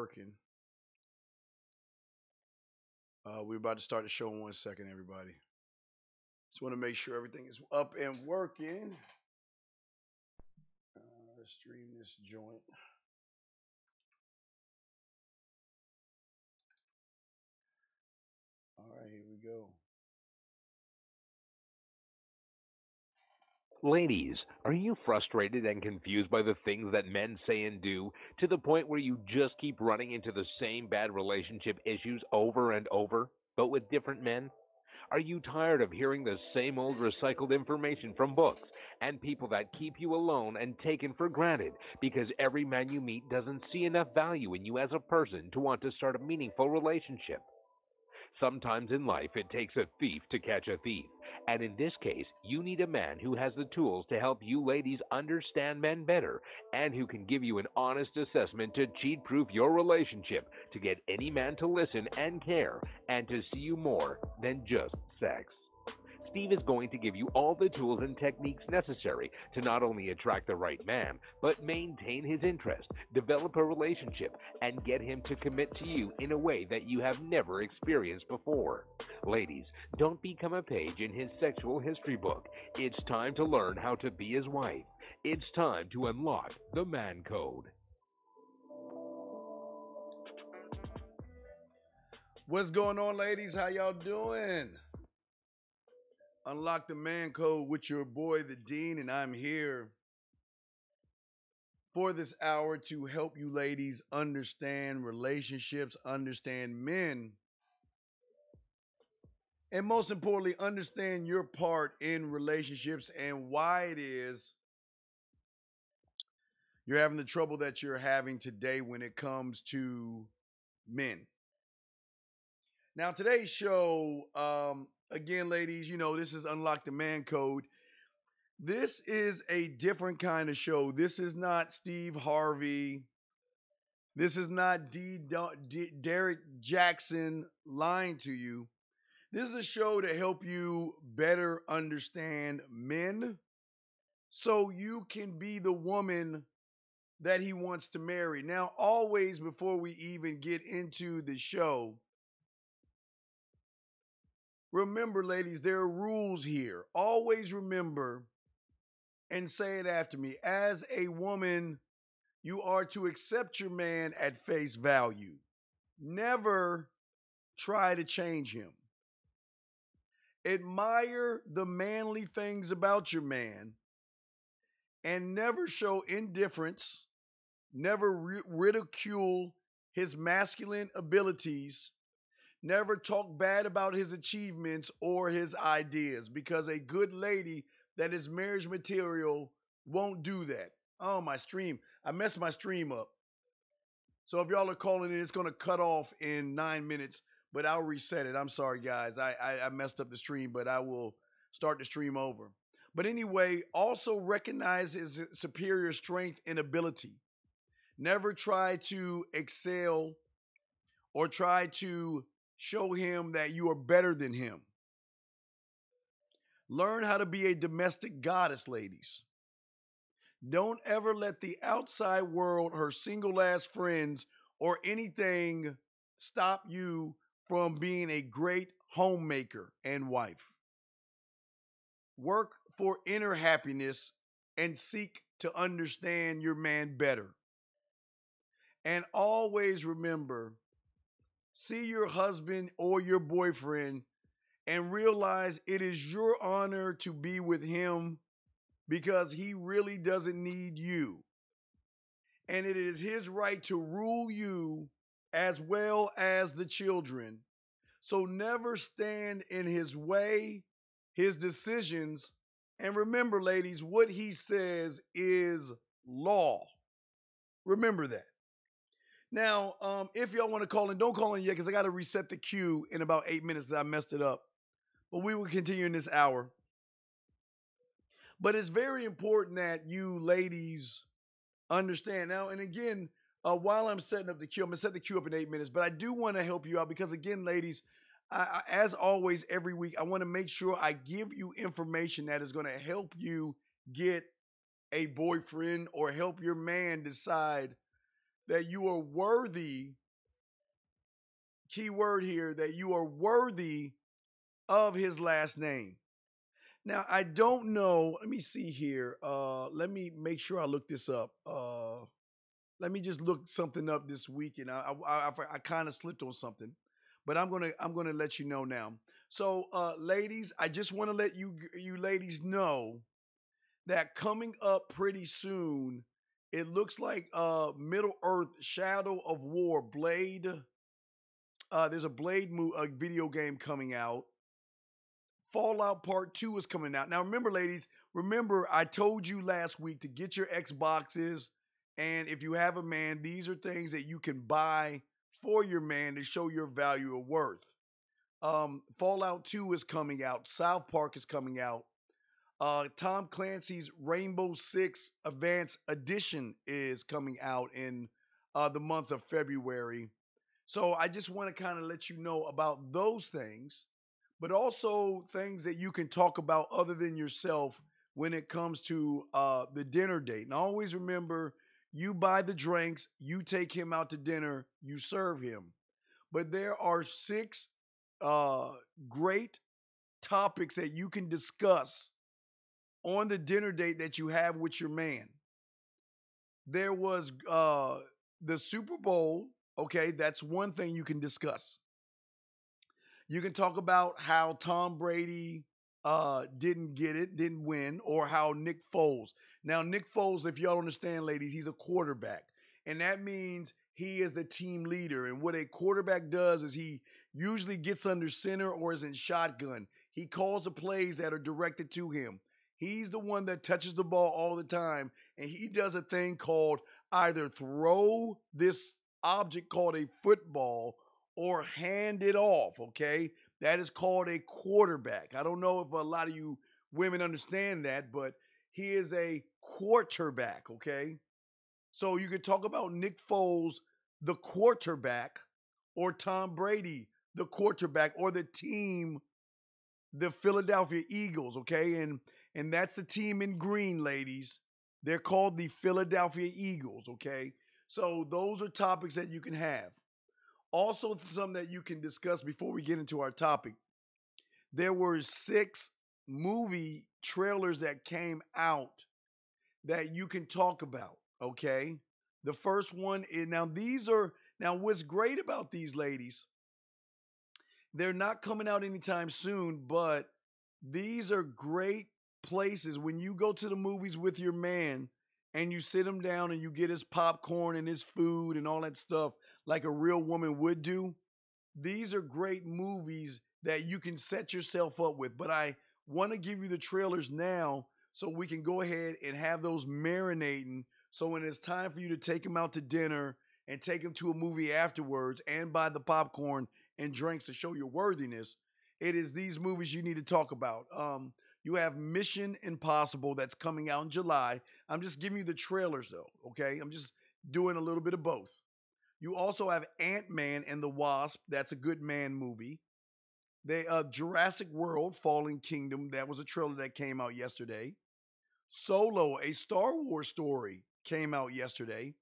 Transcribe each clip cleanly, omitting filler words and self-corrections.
Working. We're about to start the show in 1 second, everybody. Just want to make sure everything is up and working. Let's stream this joint. All right, here we go. Ladies, are you frustrated and confused by the things that men say and do to the point where you just keep running into the same bad relationship issues over and over, but with different men? Are you tired of hearing the same old recycled information from books and people that keep you alone and taken for granted because every man you meet doesn't see enough value in you as a person to want to start a meaningful relationship? Sometimes in life it takes a thief to catch a thief. And in this case, you need a man who has the tools to help you ladies understand men better and who can give you an honest assessment to cheat proof your relationship to get any man to listen and care and to see you more than just sex. Steve is going to give you all the tools and techniques necessary to not only attract the right man, but maintain his interest, develop a relationship, and get him to commit to you in a way that you have never experienced before. Ladies, don't become a page in his sexual history book. It's time to learn how to be his wife. It's time to unlock the man code. What's going on, ladies? How y'all doing? Unlock the Man Code with your boy, the Dean, and I'm here for this hour to help you ladies understand relationships, understand men, and most importantly, understand your part in relationships and why it is you're having the trouble that you're having today when it comes to men. Now, today's show, again, ladies, this is Unlock the Man Code. This is a different kind of show. This is not Steve Harvey. This is not Derek Jackson lying to you. This is a show to help you better understand men so you can be the woman that he wants to marry. Now, always before we even get into the show, remember, ladies, there are rules here. Always remember and say it after me. As a woman, you are to accept your man at face value. Never try to change him. Admire the manly things about your man and never show indifference. Never ridicule his masculine abilities. Never talk bad about his achievements or his ideas, because a good lady that is marriage material won't do that. Oh, my stream. I messed my stream up. So if y'all are calling in, it's going to cut off in 9 minutes, but I'll reset it. I'm sorry, guys. I messed up the stream, but I will start the stream over. But anyway, also recognize his superior strength and ability. Never try to excel or try to show him that you are better than him. Learn how to be a domestic goddess, ladies. Don't ever let the outside world, her single ass friends, or anything stop you from being a great homemaker and wife. Work for inner happiness and seek to understand your man better. And always remember, see your husband or your boyfriend and realize it is your honor to be with him because he really doesn't need you. And it is his right to rule you as well as the children. So never stand in his way, his decisions. And remember, ladies, what he says is law. Remember that. Now, if y'all want to call in, don't call in yet because I got to reset the queue in about 8 minutes because I messed it up. But we will continue in this hour. But it's very important that you ladies understand. Now, and again, while I'm setting up the queue, I'm going to set the queue up in 8 minutes. But I do want to help you out because, again, ladies, as always, every week, I want to make sure I give you information that is going to help you get a boyfriend or help your man decide that you are worthy, key word here, that you are worthy of his last name. Now, I don't know. Let me see here. Let me make sure I look this up. Let me just look something up this week, and I kind of slipped on something, but I'm gonna let you know now. So, ladies, I just want to let you ladies know that coming up pretty soon, it looks like Middle Earth: Shadow of War Blade. There's a a video game coming out. Fallout Part 2 is coming out. Now, remember, ladies, remember, I told you last week to get your Xboxes. And if you have a man, these are things that you can buy for your man to show your value or worth. Fallout 2 is coming out. South Park is coming out. Tom Clancy's Rainbow Six Advanced Edition is coming out in the month of February. So I just want to kind of let you know about those things, but also things that you can talk about other than yourself when it comes to the dinner date. And always remember, you buy the drinks, you take him out to dinner, you serve him. But there are six uh, great topics that you can discuss on the dinner date that you have with your man. There was the Super Bowl. Okay, that's one thing you can discuss. You can talk about how Tom Brady didn't get it, didn't win, or how Nick Foles. Now, Nick Foles, if y'all understand, ladies, he's a quarterback. And that means he is the team leader. And what a quarterback does is he usually gets under center or is in shotgun. He calls the plays that are directed to him. He's the one that touches the ball all the time. And he does a thing called either throw this object called a football or hand it off, okay? That is called a quarterback. I don't know if a lot of you women understand that, but he is a quarterback, okay? So you could talk about Nick Foles, the quarterback, or Tom Brady, the quarterback, or the team, the Philadelphia Eagles, okay? And that's the team in green, ladies. They're called the Philadelphia Eagles, okay? So those are topics that you can have. Also, some that you can discuss before we get into our topic. There were six movie trailers that came out that you can talk about. Okay. The first one is now what's great about these ladies, they're not coming out anytime soon, but these are great places when you go to the movies with your man and you sit him down and you get his popcorn and his food and all that stuff like a real woman would do. These are great movies that you can set yourself up with. But I want to give you the trailers now so we can go ahead and have those marinating. So when it's time for you to take them out to dinner and take them to a movie afterwards and buy the popcorn and drinks to show your worthiness, it is these movies you need to talk about. You have Mission Impossible that's coming out in July. I'm just giving you the trailers though, okay? I'm just doing a little bit of both. You also have Ant-Man and the Wasp. That's a good man movie. They Jurassic World: Fallen Kingdom. That was a trailer that came out yesterday. Solo, a Star Wars story, came out yesterday.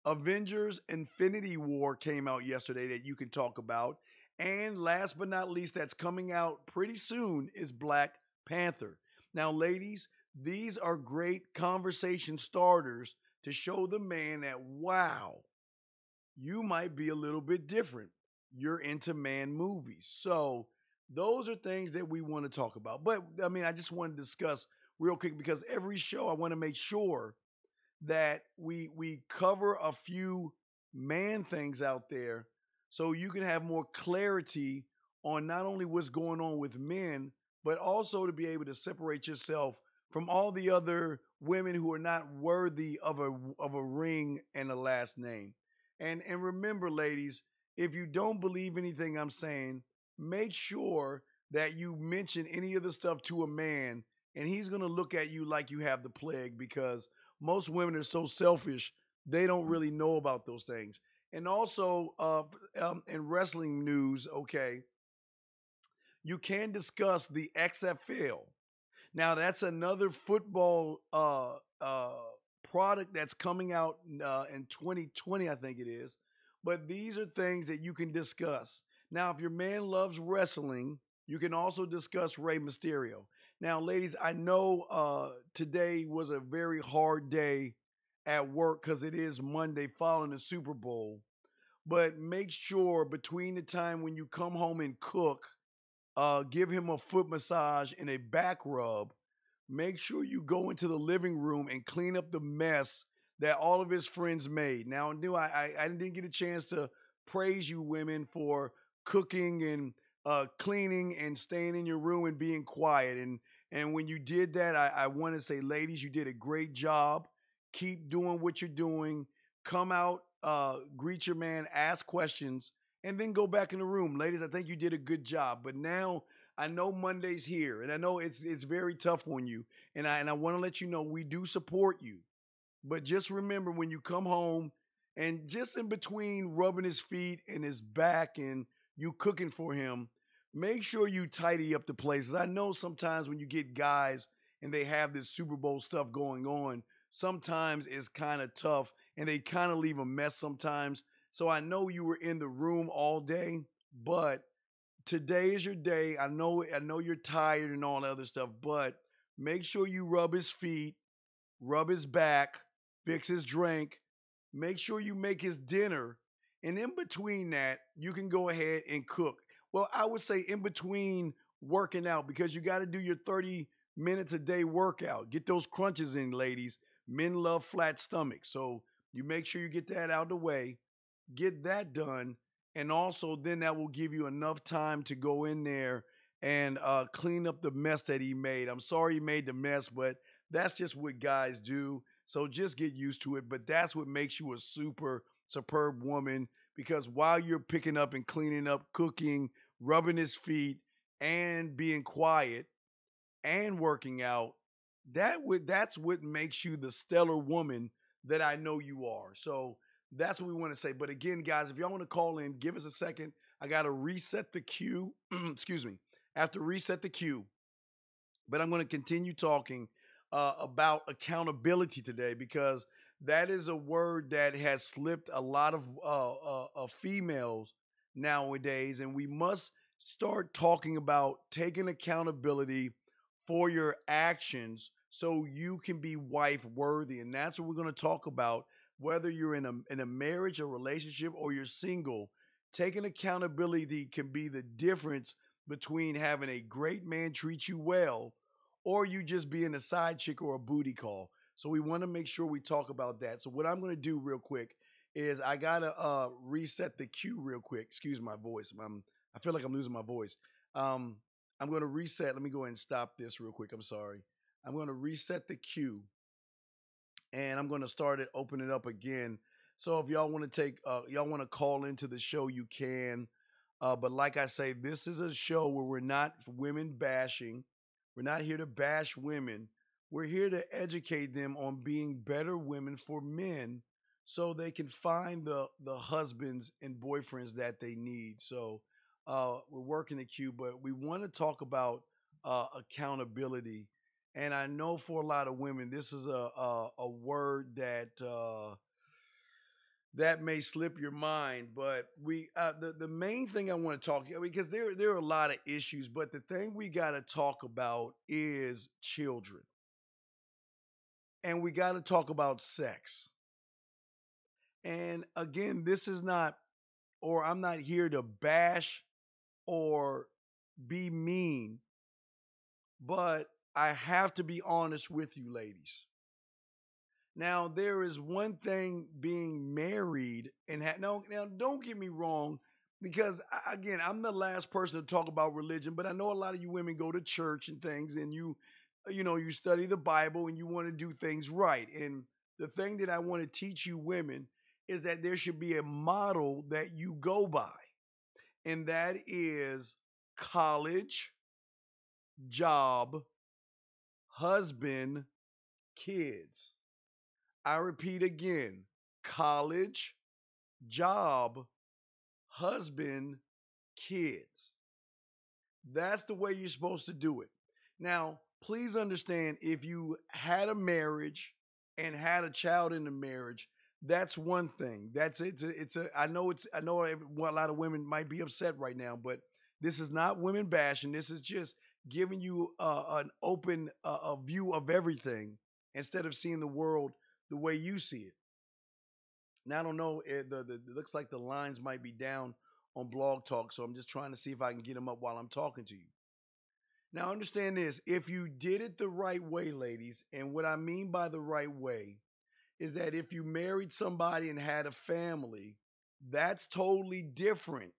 Avengers: Infinity War came out yesterday that you can talk about. And last but not least, that's coming out pretty soon is Black Panther. Now, ladies, these are great conversation starters to show the man that wow, you might be a little bit different. You're into man movies. So those are things that we want to talk about. But I mean, I just want to discuss real quick because every show I want to make sure that we cover a few man things out there so you can have more clarity on not only what's going on with men, but also to be able to separate yourself from all the other women who are not worthy of a ring and a last name. And remember, ladies, if you don't believe anything I'm saying, make sure that you mention any of the stuff to a man, and he's gonna look at you like you have the plague because most women are so selfish they don't really know about those things. And also, in wrestling news, okay, you can discuss the XFL. Now that's another football product that's coming out in 2020, I think it is. But these are things that you can discuss. Now, if your man loves wrestling, you can also discuss Rey Mysterio. Now, ladies, I know today was a very hard day at work because it is Monday following the Super Bowl. But make sure between the time when you come home and cook, give him a foot massage and a back rub. Make sure you go into the living room and clean up the mess that all of his friends made. Now, I didn't get a chance to praise you women for cooking and cleaning and staying in your room and being quiet. And when you did that, I want to say, ladies, you did a great job. Keep doing what you're doing. Come out, greet your man, ask questions, and then go back in the room. Ladies, I think you did a good job. But now I know Monday's here, and I know it's very tough on you. And I want to let you know we do support you. But just remember when you come home and just in between rubbing his feet and his back and you cooking for him, make sure you tidy up the places. I know sometimes when you get guys and they have this Super Bowl stuff going on, sometimes it's kind of tough and they kind of leave a mess sometimes. So I know you were in the room all day, but today is your day. I know you're tired and all that other stuff, but make sure you rub his feet, rub his back, fix his drink, make sure you make his dinner, and in between that, you can go ahead and cook. Well, I would say in between working out because you got to do your 30 minutes a day workout. Get those crunches in, ladies. Men love flat stomachs. So you make sure you get that out of the way, get that done, and also then that will give you enough time to go in there and clean up the mess that he made. I'm sorry he made the mess, but that's just what guys do. So just get used to it. But that's what makes you a super superb woman because while you're picking up and cleaning up, cooking, rubbing his feet, and being quiet and working out, that's what makes you the stellar woman that I know you are. So that's what we want to say. But again, guys, if y'all want to call in, give us a second. I got to reset the queue. Excuse me. I have to reset the queue. But I'm going to continue talking about accountability today because that is a word that has slipped a lot of females nowadays. And we must start talking about taking accountability for your actions so you can be wife worthy. And that's what we're going to talk about, whether you're in a marriage, a relationship, or you're single. Taking accountability can be the difference between having a great man treat you well or you just being a side chick or a booty call. So we want to make sure we talk about that. So what I'm going to do real quick is I got to reset the cue real quick. Excuse my voice. I feel like I'm losing my voice. Um, I'm going to reset. Let me go ahead and stop this real quick. I'm sorry. I'm going to reset the queue and I'm going to start it, open it up again. So if y'all want to y'all want to call into the show, you can. But like I say, this is a show where we're not women bashing. We're not here to bash women. We're here to educate them on being better women for men so they can find the husbands and boyfriends that they need. So we're working the queue, but we want to talk about accountability. And I know for a lot of women, this is a word that that may slip your mind, but the main thing I want to talk because there are a lot of issues, but the thing we got to talk about is children, and we got to talk about sex. And again, this is not, or I'm not here to bash or be mean, but I have to be honest with you, ladies. Now, there is one thing being married and no, now don't get me wrong, because again, I'm the last person to talk about religion, but I know a lot of you women go to church and things, and you study the Bible and you want to do things right. And the thing that I want to teach you women is that there should be a model that you go by, and that is college, job, husband, kids. I repeat again, college, job, husband, kids. That's the way you're supposed to do it. Now, please understand if you had a marriage and had a child in the marriage, that's one thing. That's it's a I know a lot of women might be upset right now, but this is not women bashing. This is just giving you an open a view of everything instead of seeing the world the way you see it. Now I don't know. It looks like the lines might be down on Blog Talk, so I'm just trying to see if I can get them up while I'm talking to you. Now understand this: if you did it the right way, ladies, and what I mean by the right way is that if you married somebody and had a family, that's totally different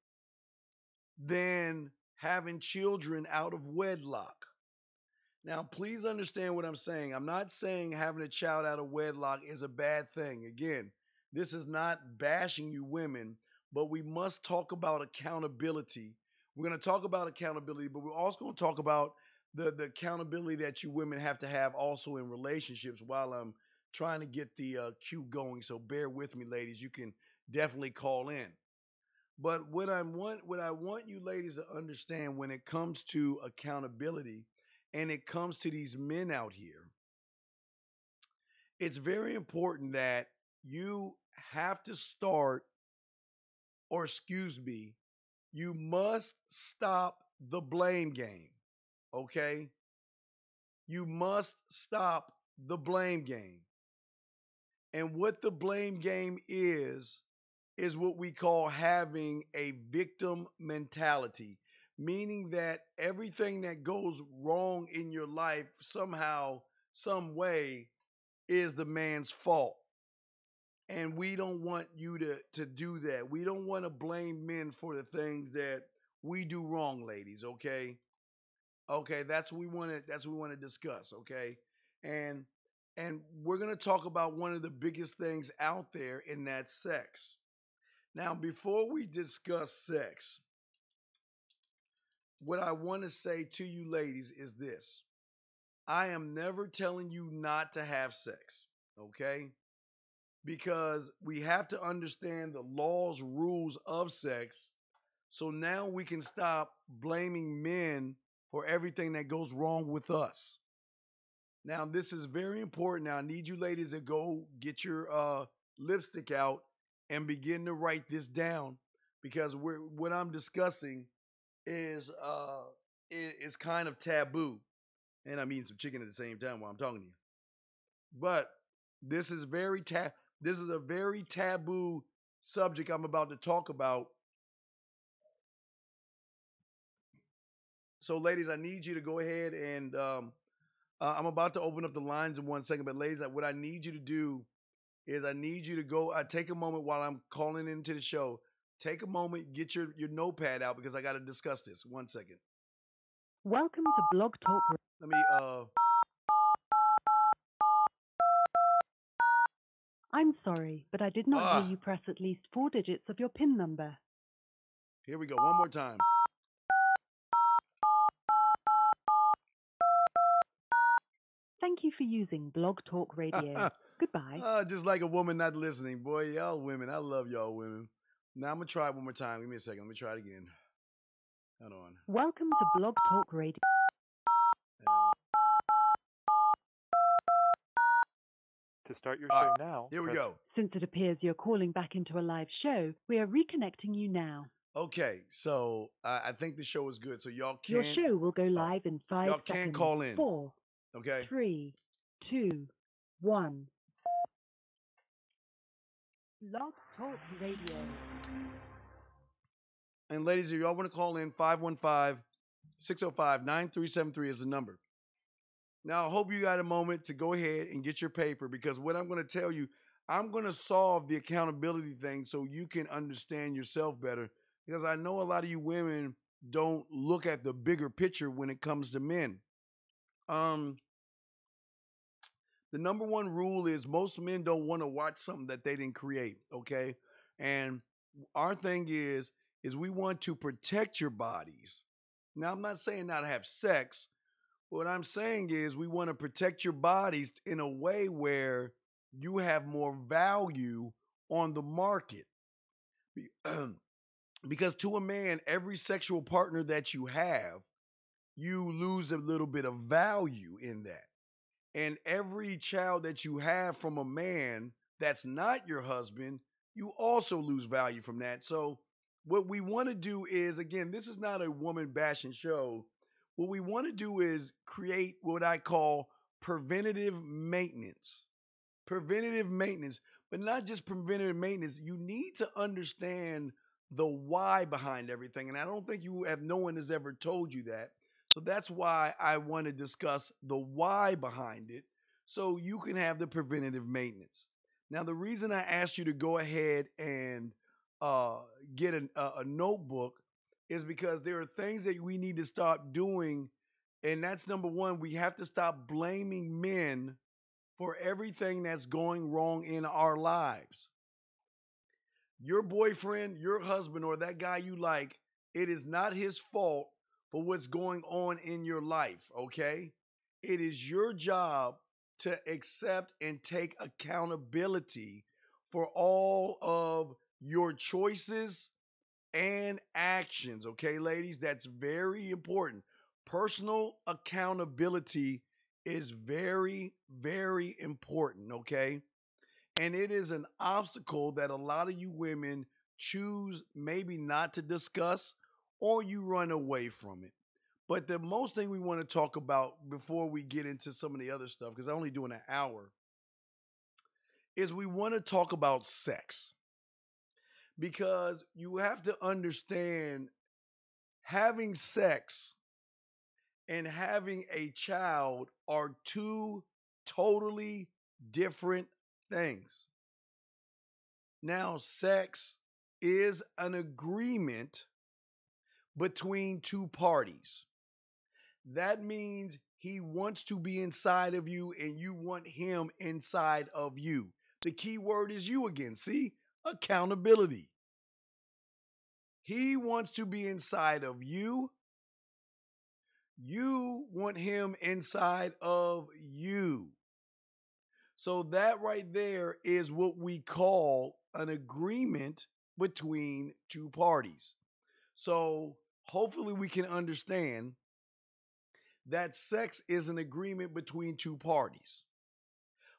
than having children out of wedlock. Now, please understand what I'm saying. I'm not saying having a child out of wedlock is a bad thing. Again, this is not bashing you women, but we must talk about accountability. We're going to talk about accountability, but we're also going to talk about the accountability that you women have to have also in relationships while I'm trying to get the queue going. So bear with me, ladies. You can definitely call in. But what I want you ladies to understand when it comes to accountability and it comes to these men out here, it's very important that you have to start, or excuse me, you must stop the blame game. Okay? You must stop the blame game. And what the blame game is what we call having a victim mentality, meaning that everything that goes wrong in your life somehow, some way, is the man's fault. And we don't want you to do that. We don't want to blame men for the things that we do wrong, ladies, okay? Okay, that's what we want to discuss, okay? And and we're going to talk about one of the biggest things out there, and that's sex. Now, before we discuss sex, what I want to say to you ladies is this. I am never telling you not to have sex, okay? Because we have to understand the laws, rules of sex. So now we can stop blaming men for everything that goes wrong with us. Now, this is very important. Now, I need you ladies to go get your lipstick out and begin to write this down because what I'm discussing is is kind of taboo. And I'm eating some chicken at the same time while I'm talking to you. But this is this is a very taboo subject I'm about to talk about. So, ladies, I need you to go ahead and I'm about to open up the lines in 1 second. But, ladies, what I need you to do is I need you to go take a moment while I'm calling into the show. Take a moment, get your notepad out because I got to discuss this. 1 second. Welcome to Blog Talk. Let me I'm sorry, but I did not hear you press at least 4 digits of your PIN number. Here we go. One more time. Thank you for using Blog Talk Radio. Goodbye. Just like a woman not listening. Boy, y'all women. I love y'all women. Now I'm going to try it one more time. Give me a second. Let me try it again. Hold on. Welcome to Blog Talk Radio. To start your show now. Here we go. Since it appears you're calling back into a live show, we are reconnecting you now. Okay, so I think the show is good. So y'all can. Your show will go live in 5 y'all seconds. can call in. 4, okay. 3, 2, 1. Blog Talk Radio. And ladies, if y'all want to call in, 515-605-9373 is the number. Now, I hope you got a moment to go ahead and get your paper because what I'm going to tell you, I'm going to solve the accountability thing so you can understand yourself better because I know a lot of you women don't look at the bigger picture when it comes to men. The number one rule is most men don't want to watch something that they didn't create, okay? And our thing is we want to protect your bodies. Now, I'm not saying not to have sex. What I'm saying is we want to protect your bodies in a way where you have more value on the market. Because to a man, every sexual partner that you have, you lose a little bit of value in that. And every child that you have from a man that's not your husband, you also lose value from that. So, what we want to do is, again, this is not a woman bashing show. What we want to do is create what I call preventative maintenance. Preventative maintenance, but not just preventative maintenance. You need to understand the why behind everything. And I don't think no one has ever told you that. So that's why I want to discuss the why behind it so you can have the preventative maintenance. Now, the reason I asked you to go ahead and uh, get a notebook is because there are things that we need to stop doing. And that's number one, we have to stop blaming men for everything that's going wrong in our lives. Your boyfriend, your husband, or that guy you like, it is not his fault for what's going on in your life, okay? It is your job to accept and take accountability for all of your choices and actions, okay, ladies? That's very important. Personal accountability is very, very important, okay? And it is an obstacle that a lot of you women choose maybe not to discuss or you run away from it. But the most thing we want to talk about before we get into some of the other stuff, because I'm only doing an hour, is we want to talk about sex. Because you have to understand having sex and having a child are two totally different things. Now, sex is an agreement between two parties. That means he wants to be inside of you and you want him inside of you. The key word is you again. See? Accountability. He wants to be inside of you. You want him inside of you. So that right there is what we call an agreement between two parties. So hopefully we can understand that sex is an agreement between two parties.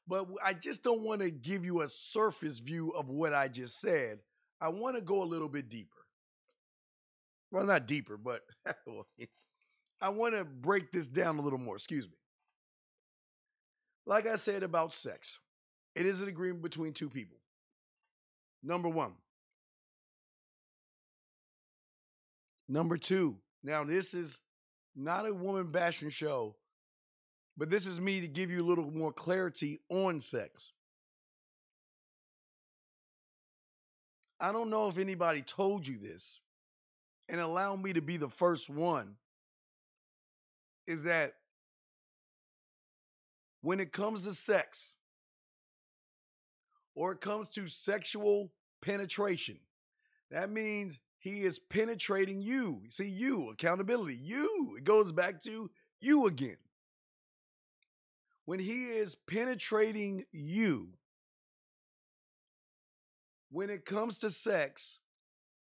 But I just don't want to give you a surface view of what I just said. I want to go a little bit deeper. Well, not deeper, but I want to break this down a little more. Excuse me. Like I said about sex, it is an agreement between two people. Number one. Number two. Now, this is not a woman bashing show, but this is me to give you a little more clarity on sex. I don't know if anybody told you this, and allow me to be the first one, is that when it comes to sex or it comes to sexual penetration, that means he is penetrating you. See, you, accountability, you. It goes back to you again. When he is penetrating you, when it comes to sex,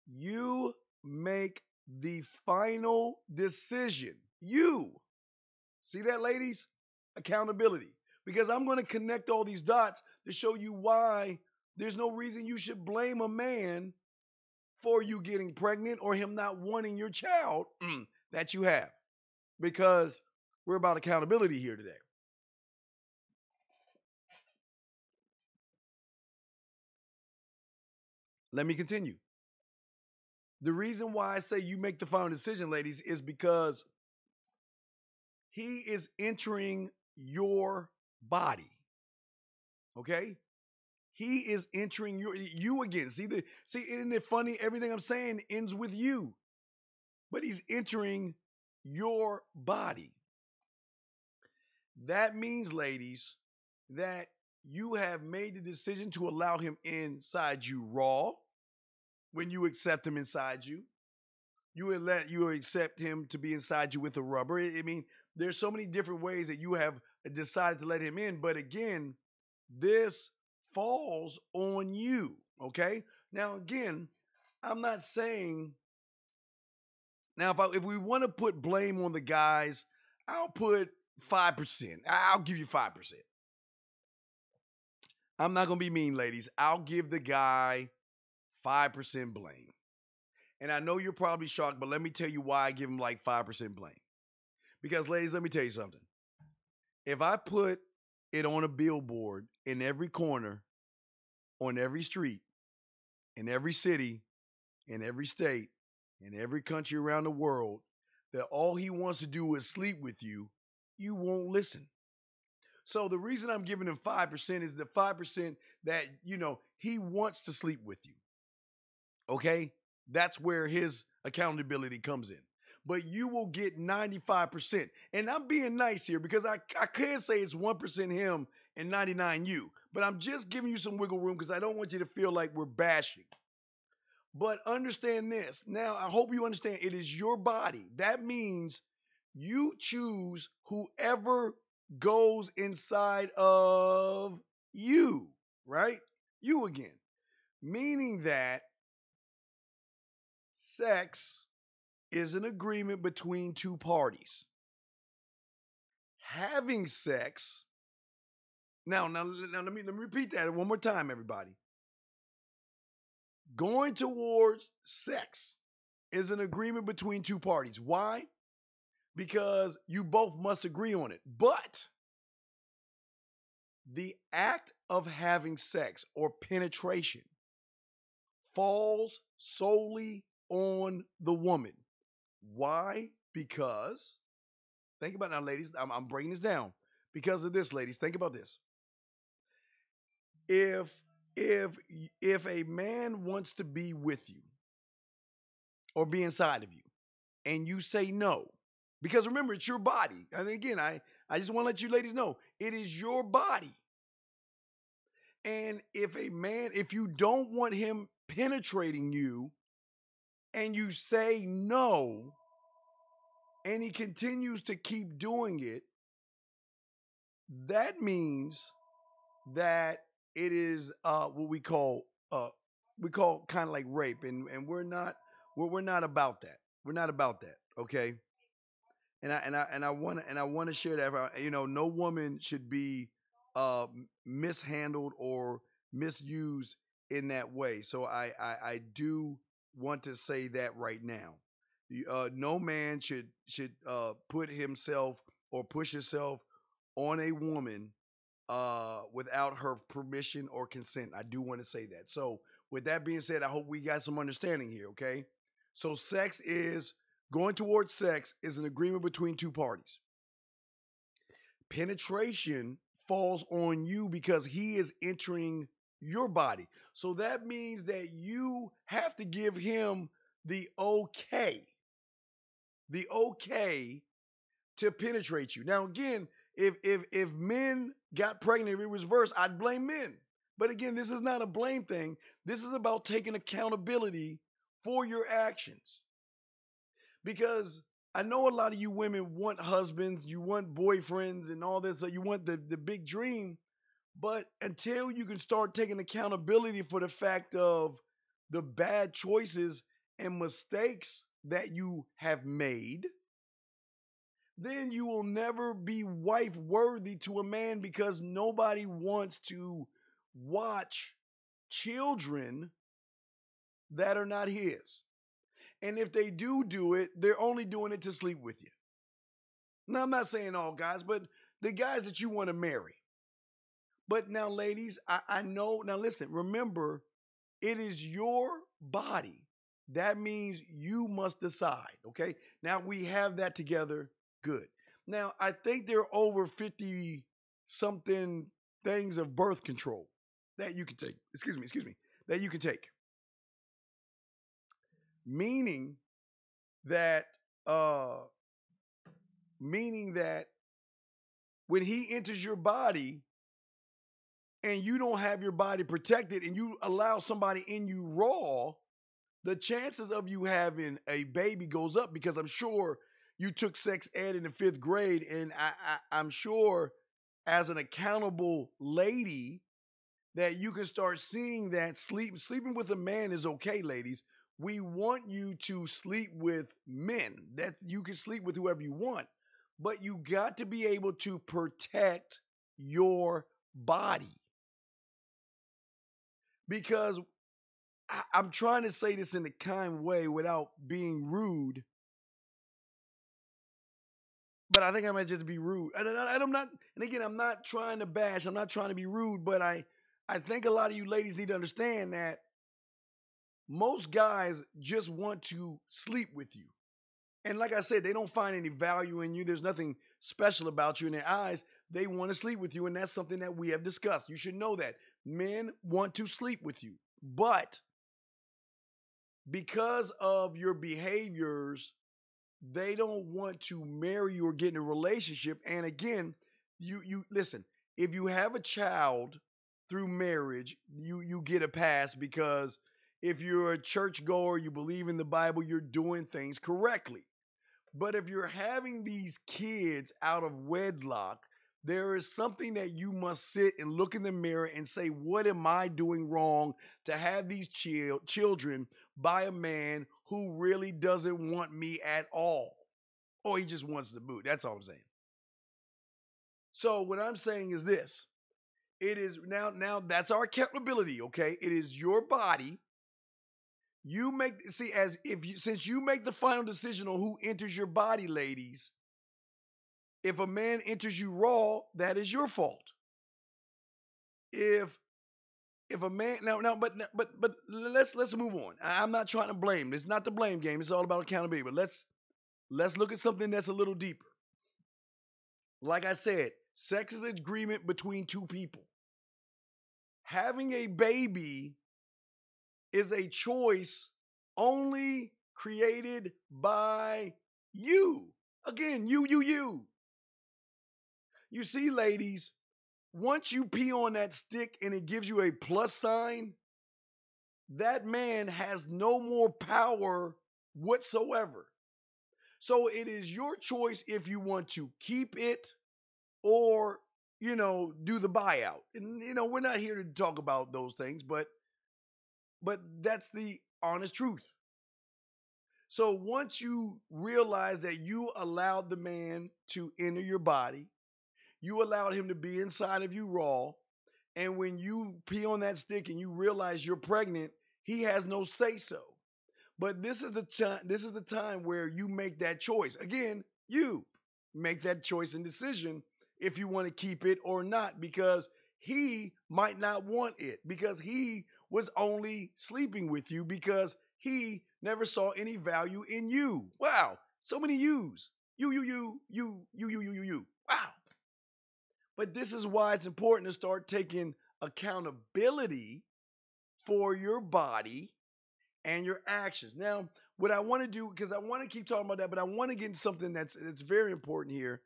you make the final decision. You. See that, ladies? Accountability. Because I'm going to connect all these dots to show you why there's no reason you should blame a man for you getting pregnant or him not wanting your child that you have. Because we're about accountability here today. Let me continue. The reason why I say you make the final decision, ladies, is because he is entering your body. Okay? He is entering you again. See, isn't it funny? Everything I'm saying ends with you. But he's entering your body. That means, ladies, that you have made the decision to allow him inside you raw. When you accept him inside you, you accept him to be inside you with a rubber. I mean, there's so many different ways that you have decided to let him in. But again, this falls on you. Okay. Now, again, I'm not saying. Now, if we want to put blame on the guys, I'll put 5%. I'll give you 5%. I'm not going to be mean, ladies. I'll give the guy 5% blame. And I know you're probably shocked, but let me tell you why I give him like 5% blame. Because, ladies, let me tell you something. If I put it on a billboard in every corner, on every street, in every city, in every state, in every country around the world, that all he wants to do is sleep with you, you won't listen. So the reason I'm giving him 5% is the 5% that, he wants to sleep with you. Okay? That's where his accountability comes in. But you will get 95%. And I'm being nice here because I can't say it's 1% him and 99 you. But I'm just giving you some wiggle room because I don't want you to feel like we're bashing. But understand this. Now, I hope you understand it is your body. That means you choose whoever goes inside of you, right? You again. Meaning that sex is an agreement between two parties. Having sex. Now let me repeat that one more time, everybody. Going towards sex is an agreement between two parties. Why? Because you both must agree on it. But the act of having sex or penetration falls solely on the woman. Why? Because, think about it now, ladies. I'm breaking this down. Because of this, ladies. Think about this. If a man wants to be with you or be inside of you and you say no, because remember, it's your body. And again, I just want to let you ladies know, it is your body. And if you don't want him penetrating you and you say no, and he continues to keep doing it, that means that it is what we call kind of like rape, and we're not about that. We're not about that, okay? And I want to share that. No woman should be mishandled or misused in that way. So I do want to say that right now. No man should put himself or push himself on a woman without her permission or consent. I do want to say that. So with that being said, I hope we got some understanding here, okay? So going towards sex is an agreement between two parties. Penetration falls on you because he is entering your body. So that means that you have to give him the okay to penetrate you. Now, again, if men got pregnant, if it was reversed, I'd blame men. But again, this is not a blame thing. This is about taking accountability for your actions. Because I know a lot of you women want husbands, you want boyfriends and all this, so you want the big dream. But until you can start taking accountability for the fact of the bad choices and mistakes that you have made, then you will never be wife worthy to a man, because nobody wants to watch children that are not his. And if they do it, they're only doing it to sleep with you. Now, I'm not saying all guys, but the guys that you want to marry. But now, ladies, I know. Now, listen, remember, it is your body. That means you must decide, okay? Now, we have that together. Good. Now, I think there are over 50 something things of birth control that you can take. Excuse me. That you can take. Meaning that when he enters your body and you don't have your body protected and you allow somebody in you raw, the chances of you having a baby goes up, because I'm sure you took sex ed in the 5th grade, and I'm sure as an accountable lady that you can start seeing that sleeping with a man is okay, ladies. We want you to sleep with men, that you can sleep with whoever you want. but you got to be able to protect your body. Because I'm trying to say this in a kind way without being rude, but I think I might just be rude. And I'm not, and again, I'm not trying to bash, I'm not trying to be rude, but I think a lot of you ladies need to understand that most guys just want to sleep with you. And like I said, they don't find any value in you. There's nothing special about you in their eyes. They want to sleep with you, and that's something that we have discussed. You should know that. Men want to sleep with you. But because of your behaviors, they don't want to marry you or get in a relationship. And again, you listen, if you have a child through marriage, you get a pass because if you're a churchgoer, you believe in the Bible, you're doing things correctly. But if you're having these kids out of wedlock, there is something that you must sit and look in the mirror and say, what am I doing wrong to have these children by a man who really doesn't want me at all? Or he just wants the boot. That's all I'm saying. So what I'm saying is this. It is now that's our accountability, okay? It is your body. You make since you make the final decision on who enters your body, ladies. If a man enters you raw, that is your fault. If a man but let's move on. I'm not trying to blame. It's not the blame game. It's all about accountability. But let's look at something that's a little deeper. Like I said, sex is an agreement between two people. Having a baby is a choice only created by you. Again, you. You see, ladies, once you pee on that stick and it gives you a plus sign, that man has no more power whatsoever. So it is your choice if you want to keep it or, do the buyout. And, we're not here to talk about those things, but that's the honest truth. So once you realize that you allowed the man to enter your body, you allowed him to be inside of you raw, and when you pee on that stick and you realize you're pregnant, he has no say so. But this is the time where you make that choice. Again, you make that choice and decision if you want to keep it or not, because he might not want it, because he was only sleeping with you because he never saw any value in you. Wow, so many yous. You. Wow. But this is why it's important to start taking accountability for your body and your actions. Now, what I want to do, because I want to keep talking about that, but I want to get into something that's very important here,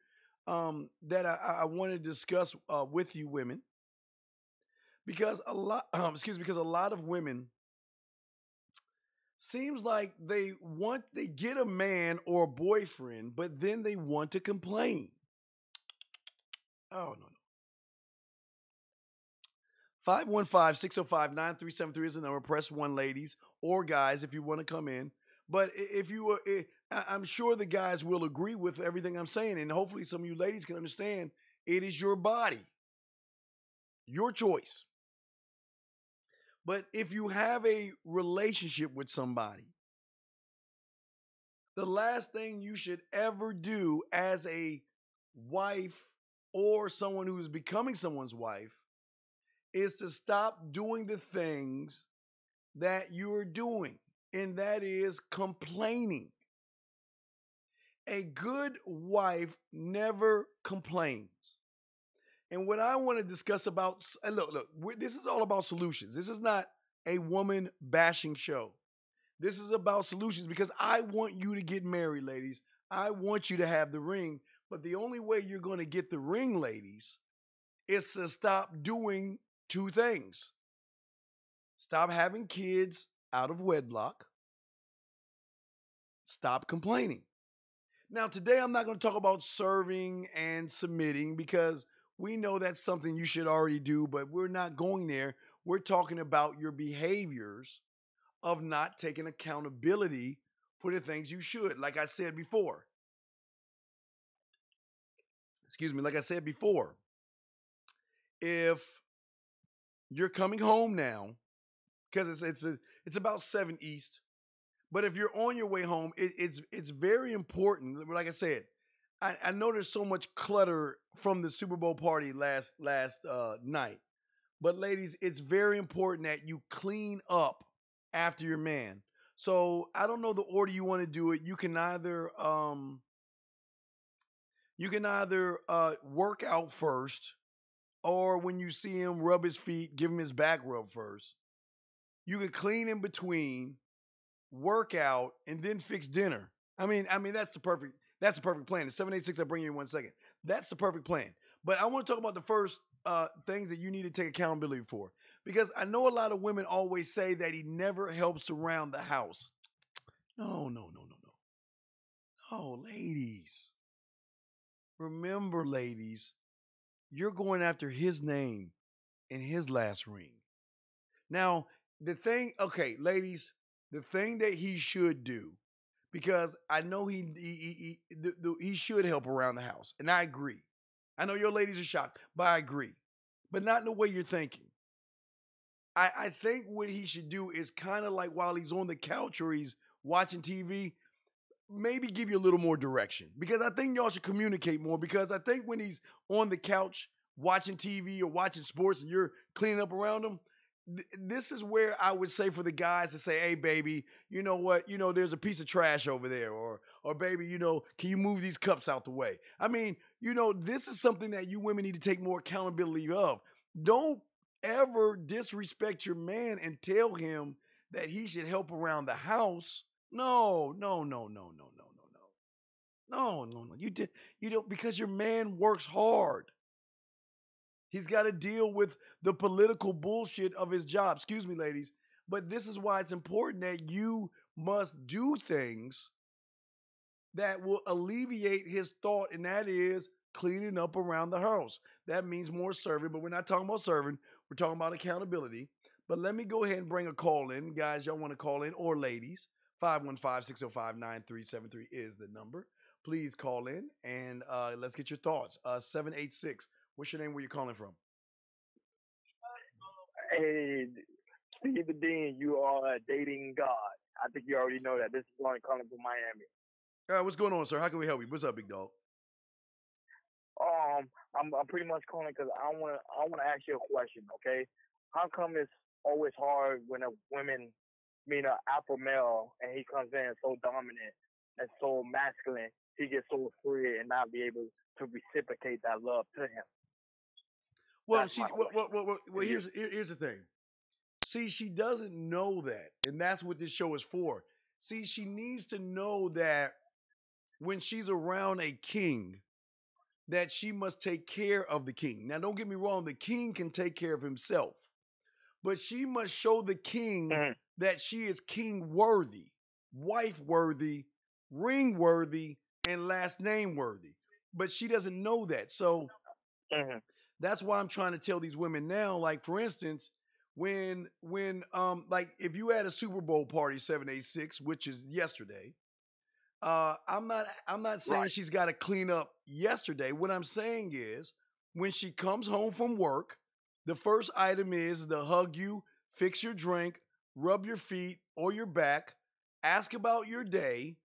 that I want to discuss with you women, because a lot, because a lot of women seems like they get a man or a boyfriend, but then they want to complain. Oh no. 515-605-9373 is the number. Press 1, ladies or guys, if you want to come in. But if you, I'm sure the guys will agree with everything I'm saying, and hopefully some of you ladies can understand it is your body, your choice. But if you have a relationship with somebody, the last thing you should ever do as a wife or someone who is becoming someone's wife is to stop doing the things that you're doing, and that is complaining. A good wife never complains. And what I want to discuss about, look, this is all about solutions. This is not a woman bashing show. This is about solutions, because I want you to get married, ladies. I want you to have the ring, but the only way you're going to get the ring, ladies, is to stop doing two things. Stop having kids out of wedlock. Stop complaining. Now, today I'm not going to talk about serving and submitting, because we know that's something you should already do, but we're not going there. We're talking about your behaviors of not taking accountability for the things you should. Like I said before, excuse me, like I said before, if you're coming home now, because it's about 7 East. But if you're on your way home, it's very important. Like I said, I know there's so much clutter from the Super Bowl party last night. But ladies, it's very important that you clean up after your man. So I don't know the order you want to do it. You can either work out first, or when you see him rub his feet, give him his back rub first. You can clean in between, work out, and then fix dinner. I mean that's the perfect plan. It's 786. I'll bring you in 1 second. That's the perfect plan. But I want to talk about the first things that you need to take accountability for. Because I know a lot of women always say that he never helps around the house. No, no, no, no, no. Oh, ladies. Remember, ladies, you're going after his name and his last ring. Now, okay, ladies, the thing that he should do, because I know he should help around the house, and I agree. I know your ladies are shocked, but I agree, but not in the way you're thinking. I think what he should do is kind of like while he's on the couch or he's watching TV, maybe give you a little more direction, because I think y'all should communicate more, because I think when he's on the couch watching TV or watching sports and you're cleaning up around him, this is where I would say for the guys to say, "Hey, baby, you know what? There's a piece of trash over there," or baby, can you move these cups out the way? I mean, this is something that you women need to take more accountability of. Don't ever disrespect your man and tell him that he should help around the house. No, no, no, no, no, no, no, no. No, no, no. You don't, because your man works hard. He's got to deal with the political bullshit of his job. Excuse me, ladies. But this is why it's important that you must do things that will alleviate his thought, and that is cleaning up around the house. That means more serving, but we're not talking about serving. We're talking about accountability. But let me go ahead and bring a call in. Guys, y'all want to call in, or ladies, 515-605-9373 is the number. Please call in and let's get your thoughts. 786. What's your name? Where you calling from? Hey, Steve Dean, you are dating God. I think you already know that. This is Lonnie calling from Miami. What's going on, sir? How can we help you? What's up, big dog? I'm pretty much calling because I wanna ask you a question. Okay, how come it's always hard when a woman, mean a alpha male, and he comes in so dominant and so masculine, he gets so free and not be able to reciprocate that love to him? Well, That's my question. here's the thing. See, she doesn't know that, and that's what this show is for. See, she needs to know that when she's around a king, that she must take care of the king. Now, don't get me wrong, the king can take care of himself, but she must show the king Mhm. that she is king worthy, wife worthy, ring worthy, and last name worthy. But she doesn't know that. So Mhm. that's why I'm trying to tell these women now, like for instance, when like if you had a Super Bowl party 786, which is yesterday, I'm not saying Right. she's got to clean up yesterday. What I'm saying is when she comes home from work, the first item is to hug you, fix your drink, rub your feet or your back, ask about your day,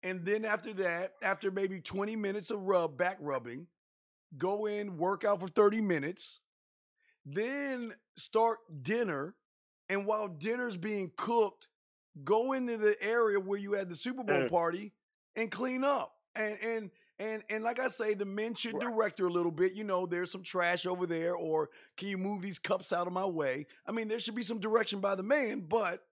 and then after that, after maybe 20 minutes of back rubbing, go in, work out for 30 minutes, then start dinner. And while dinner's being cooked, go into the area where you had the Super Bowl Mhm. party and clean up. And like I say, the men should Right. direct her a little bit. There's some trash over there, or can you move these cups out of my way? I mean, there should be some direction by the man, but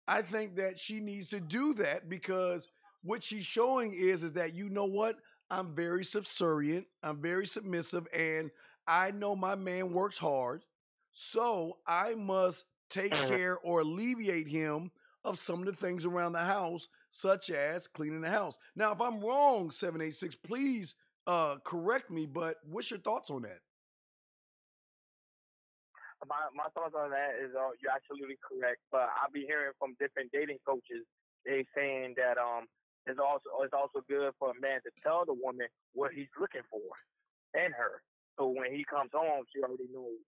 I think that she needs to do that, because what she's showing is that, you know what, I'm very subservient, I'm very submissive, and I know my man works hard, so I must take Mhm. care or alleviate him of some of the things around the house, such as cleaning the house. Now, if I'm wrong, 786, please correct me, but what's your thoughts on that? My thoughts on that is you're absolutely correct, but I'll be hearing from different dating coaches they saying that it's also good for a man to tell the woman what he's looking for in her. So when he comes home, she already knows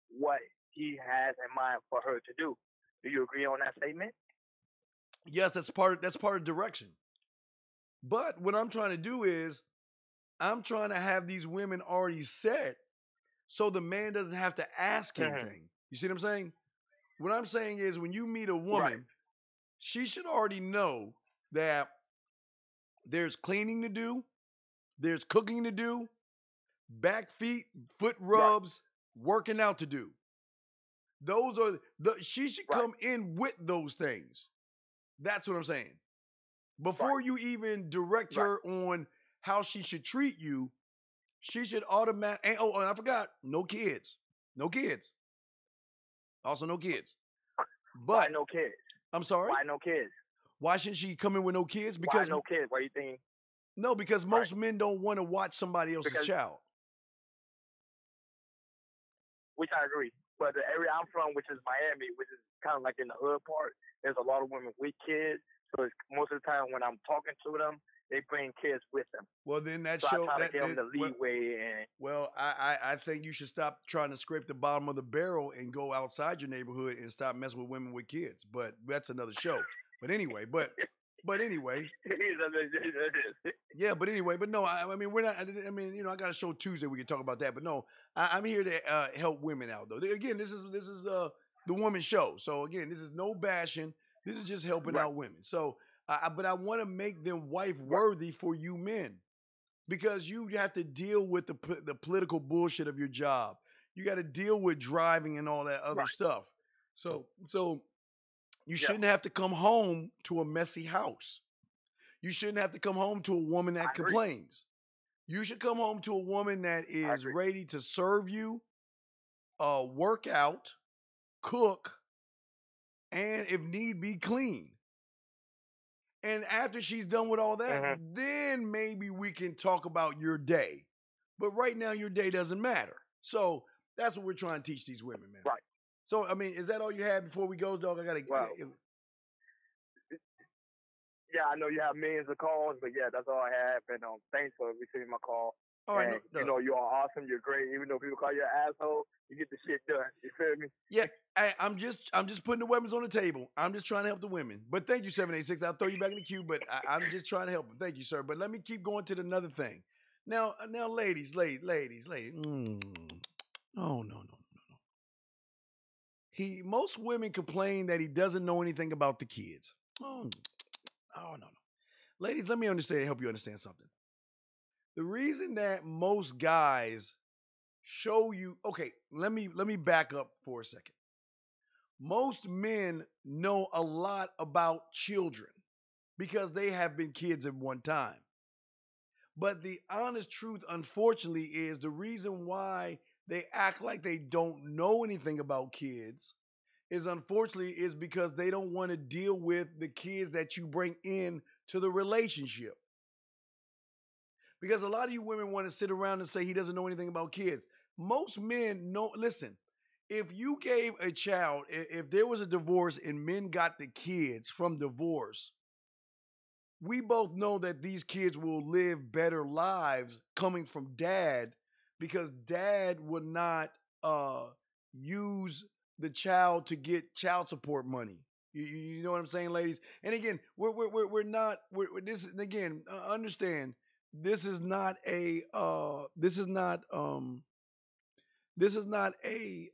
what he has in mind for her to do. Do you agree on that statement? Yes, that's part of direction. But what I'm trying to do is I'm trying to have these women already set so the man doesn't have to ask Mm-hmm. anything. You see what I'm saying? What I'm saying is when you meet a Right. woman, she should already know that there's cleaning to do, there's cooking to do, back feet, foot Right. rubs, working out to do. Those are she should Right. come in with those things. That's what I'm saying. Right. Before you even direct Right. her on how she should treat you, she should automatic. And I forgot, no kids, no kids. Also, no kids. Why But no kids? I'm sorry. Why no kids? Why shouldn't she come in with no kids? Why Because no kids? Why you think? no, because Right. most men don't want to watch somebody else's Because child. which I agree. But the area I'm from, which is Miami, which is kind of like in the hood part, there's a lot of women with kids. So it's, most of the time when I'm talking to them, they bring kids with them. Well, then that So I show try to that give them then, the leeway and well, I think you should stop trying to scrape the bottom of the barrel and go outside your neighborhood and stop messing with women with kids. But that's another show. But anyway, but anyway, yeah. But anyway, but no, I mean we're not. I mean, I got a show Tuesday. We can talk about that. But no, I'm here to help women out though. Again, this is the woman show. So again, this is no bashing. This is just helping right, out women. So, but I want to make them wife right, worthy for you men because you have to deal with the political bullshit of your job. You got to deal with driving and all that other right. stuff. So you Yeah, shouldn't have to come home to a messy house. You shouldn't have to come home to a woman I that agree. complains. You should come home to a woman that I is agree. ready to serve you, work out, cook, and if need be, clean. And after she's done with all that, Hmm. then maybe we can talk about your day. But right now, your day doesn't matter. So that's what we're trying to teach these women, man. Right. So I mean, is that all you had before we go, dog? I gotta. Well, yeah, I know you have millions of calls, but yeah, that's all I have. And thanks for receiving my call. all right, And no, no. you are awesome. You're great. Even though people call you an asshole, you get the shit done. You feel me? Yeah, I'm just putting the weapons on the table. I'm just trying to help the women. But thank you, 786. I'll throw you back in the queue, but I'm just trying to help them. Thank you, sir. But let me keep going to another thing. Now, ladies. Oh no. Most women complain that he doesn't know anything about the kids. Oh no. Ladies, let me help you understand something. The reason that most guys show you okay, let me back up for a second. Most men know a lot about children because they have been kids at one time. But the honest truth, unfortunately, is the reason why they act like they don't know anything about kids is unfortunately is because they don't want to deal with the kids that you bring in to the relationship. Because a lot of you women want to sit around and say he doesn't know anything about kids. Most men know, listen, if you gave a child, if there was a divorce and men got the kids from divorce, we both know that these kids will live better lives coming from dad because dad would not use the child to get child support money. You know what I'm saying, ladies? And again, we're not this again. Understand this is not a this is not a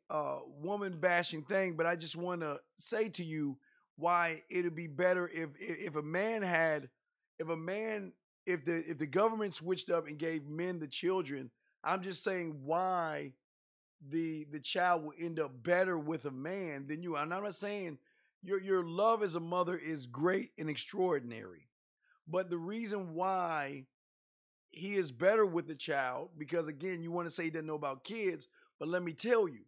woman bashing thing, but I just want to say to you why it'd be better if a man had if a man if the government switched up and gave men the children. I'm just saying why the child will end up better with a man than you. And I'm not saying your love as a mother is great and extraordinary, but the reason why he is better with the child because again you want to say he doesn't know about kids, but let me tell you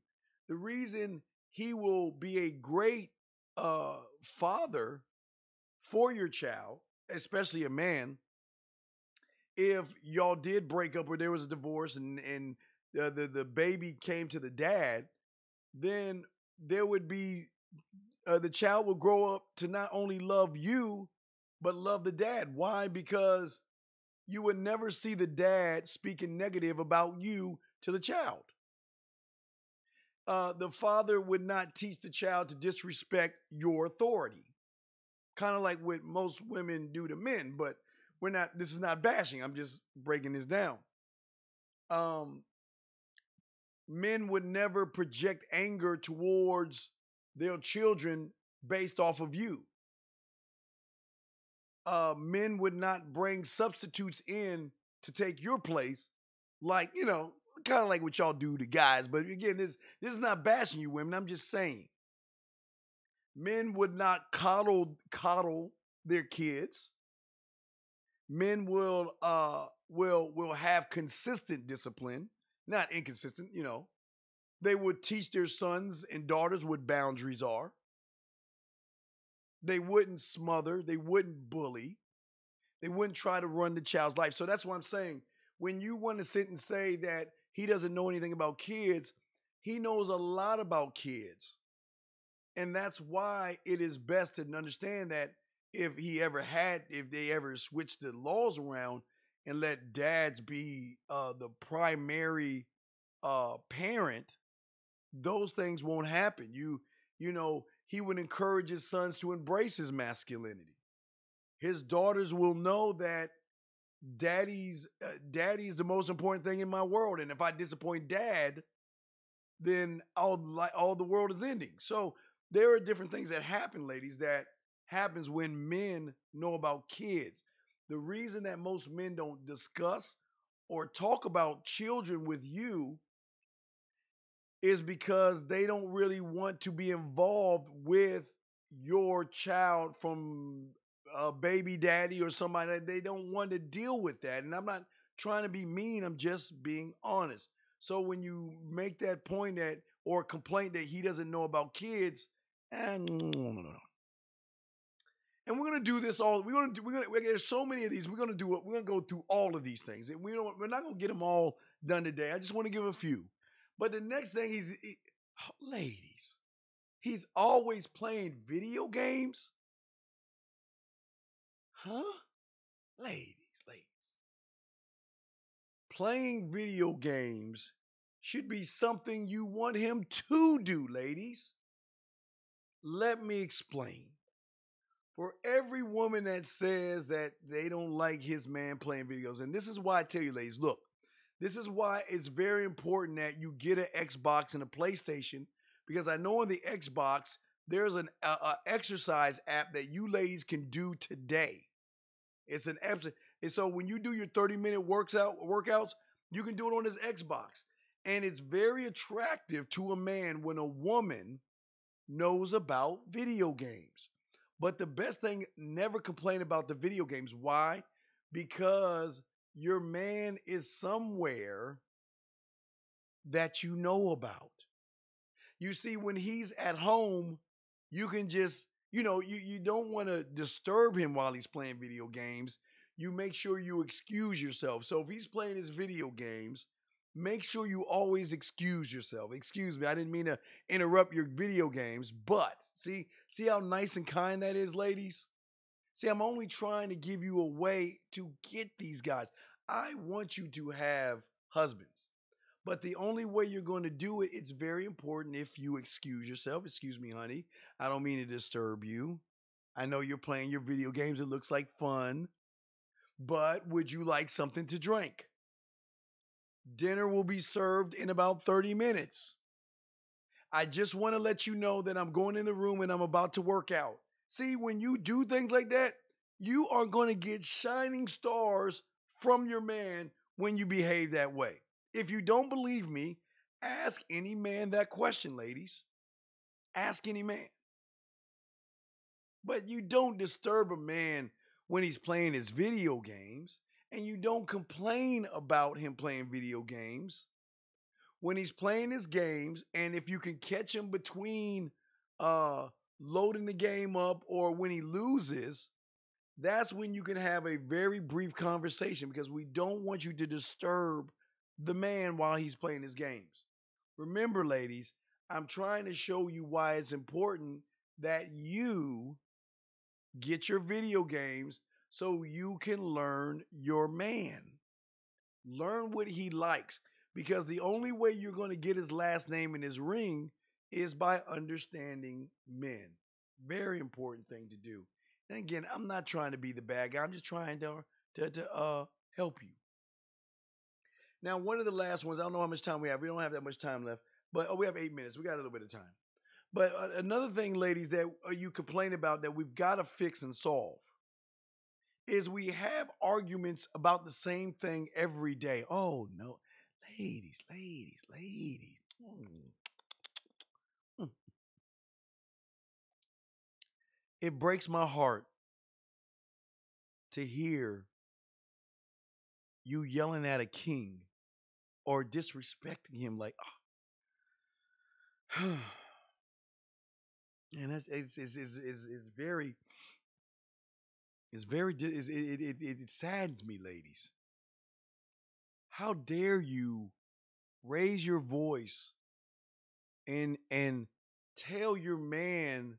the reason he will be a great father for your child, especially a man, if y'all did break up or there was a divorce and the baby came to the dad, then there would be the child will grow up to not only love you but love the dad. Why? Because you would never see the dad speaking negative about you to the child. The father would not teach the child to disrespect your authority. Kind of like what most women do to men, but this is not bashing. I'm just breaking this down. Men would never project anger towards their children based off of you. Men would not bring substitutes in to take your place, like, kind of like what y'all do to guys. But again, this is not bashing you women. I'm just saying. Men would not coddle their kids. Men will have consistent discipline, not inconsistent, They would teach their sons and daughters what boundaries are. They wouldn't smother. They wouldn't bully. They wouldn't try to run the child's life. So that's what I'm saying. When you want to sit and say that he doesn't know anything about kids, he knows a lot about kids. And that's why it is best to understand that if they ever switched the laws around and let dads be the primary parent, those things won't happen. He would encourage his sons to embrace his masculinity. His daughters will know that daddy's the most important thing in my world, and if I disappoint dad, then all the world is ending. So there are different things that happen, ladies, that happens when men know about kids. The reason that most men don't discuss or talk about children with you is because they don't really want to be involved with your child from a baby daddy or somebody. They don't want to deal with that. And I'm not trying to be mean. I'm just being honest. So when you make that point or complaint that he doesn't know about kids, and we're gonna do this all. There's so many of these. We're gonna go through all of these things. And we're not gonna get them all done today. I just want to give a few. But the next thing ladies, he's always playing video games. Huh? Ladies. Playing video games should be something you want him to do, ladies. Let me explain. For every woman that says that they don't like his man playing videos, and this is why I tell you, ladies, look, this is why it's very important that you get an Xbox and a PlayStation, because I know on the Xbox, there's an exercise app that you ladies can do today. It's an app. And so when you do your 30-minute workouts, you can do it on his Xbox. And it's very attractive to a man when a woman knows about video games. But the best thing, never complain about the video games. Why? Because your man is somewhere that you know about. You see, when he's at home, you can just, you don't want to disturb him while he's playing video games. You make sure you excuse yourself. So if he's playing his video games, make sure you always excuse yourself. Excuse me, I didn't mean to interrupt your video games, but see how nice and kind that is, ladies? See, I'm only trying to give you a way to get these guys. I want you to have husbands. But the only way you're going to do it, it's very important if you excuse yourself. Excuse me, honey. I don't mean to disturb you. I know you're playing your video games. It looks like fun. But would you like something to drink? Dinner will be served in about 30 minutes. I just want to let you know that I'm going in the room and I'm about to work out. See, when you do things like that, you are going to get shining stars from your man when you behave that way. If you don't believe me, ask any man that question, ladies. Ask any man. But you don't disturb a man when he's playing his video games, and you don't complain about him playing video games. When he's playing his games, and if you can catch him between loading the game up or when he loses, that's when you can have a very brief conversation, because we don't want you to disturb the man while he's playing his games. Remember, ladies, I'm trying to show you why it's important that you get your video games so you can learn your man. Learn what he likes. Because the only way you're going to get his last name in his ring is by understanding men. Very important thing to do. And again, I'm not trying to be the bad guy. I'm just trying to help you. Now, one of the last ones, I don't know how much time we have. We don't have that much time left, but we have 8 minutes. We got a little bit of time. But another thing, ladies, that you complain about that we've got to fix and solve is we have arguments about the same thing every day. Oh, no. Ladies. Mm. It breaks my heart to hear you yelling at a king or disrespecting him like, oh. And it's very it saddens me, ladies. How dare you raise your voice and tell your man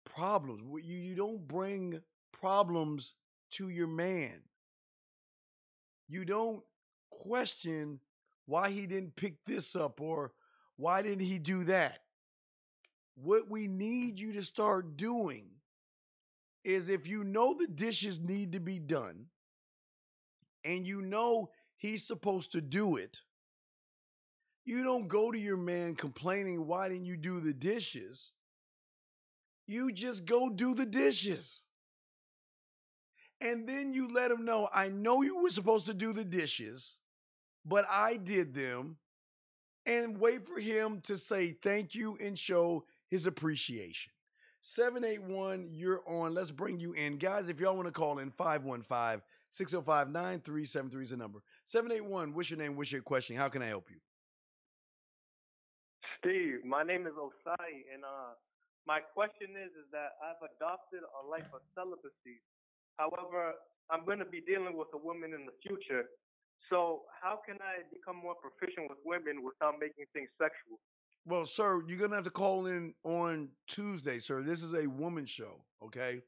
problems? You don't bring problems to your man. You don't question why he didn't pick this up or why didn't he do that. What we need you to start doing is, if you know the dishes need to be done and you know he's supposed to do it, you don't go to your man complaining, why didn't you do the dishes? You just go do the dishes. And then you let him know, I know you were supposed to do the dishes, but I did them. And wait for him to say thank you and show his appreciation. 781, you're on. Let's bring you in. Guys, if y'all want to call in, 515-605-9373 is the number. 781, what's your name? What's your question? How can I help you? Steve, my name is Osai, and my question is that I've adopted a life of celibacy. However, I'm going to be dealing with a woman in the future. So how can I become more proficient with women without making things sexual? Well, sir, you're going to have to call in on Tuesday, sir. This is a woman show, okay?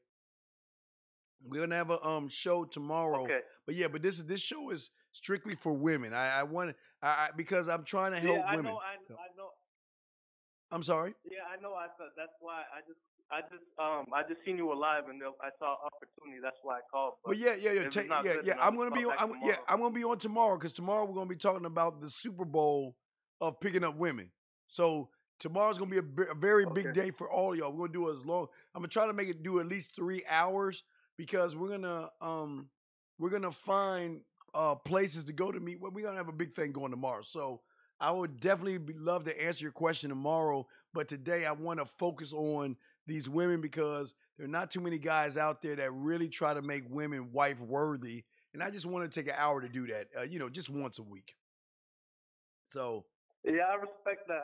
We're going to have a show tomorrow. Okay. But this show is strictly for women. I want because I'm trying to help women. I know. I'm sorry? Yeah, I know. That's why I just seen you were live and I saw opportunity. That's why I called. But I'm gonna be on tomorrow because tomorrow we're gonna be talking about the Super Bowl of picking up women. So tomorrow's gonna be a very big day for all of y'all. We're gonna do it as long. I'm gonna try to make it do at least 3 hours because we're gonna find places to go to meet. We're gonna have a big thing going tomorrow. So I would definitely love to answer your question tomorrow, but today I want to focus on these women because there are not too many guys out there that really try to make women wife worthy, and I just want to take an hour to do that, just once a week. So yeah, I respect that.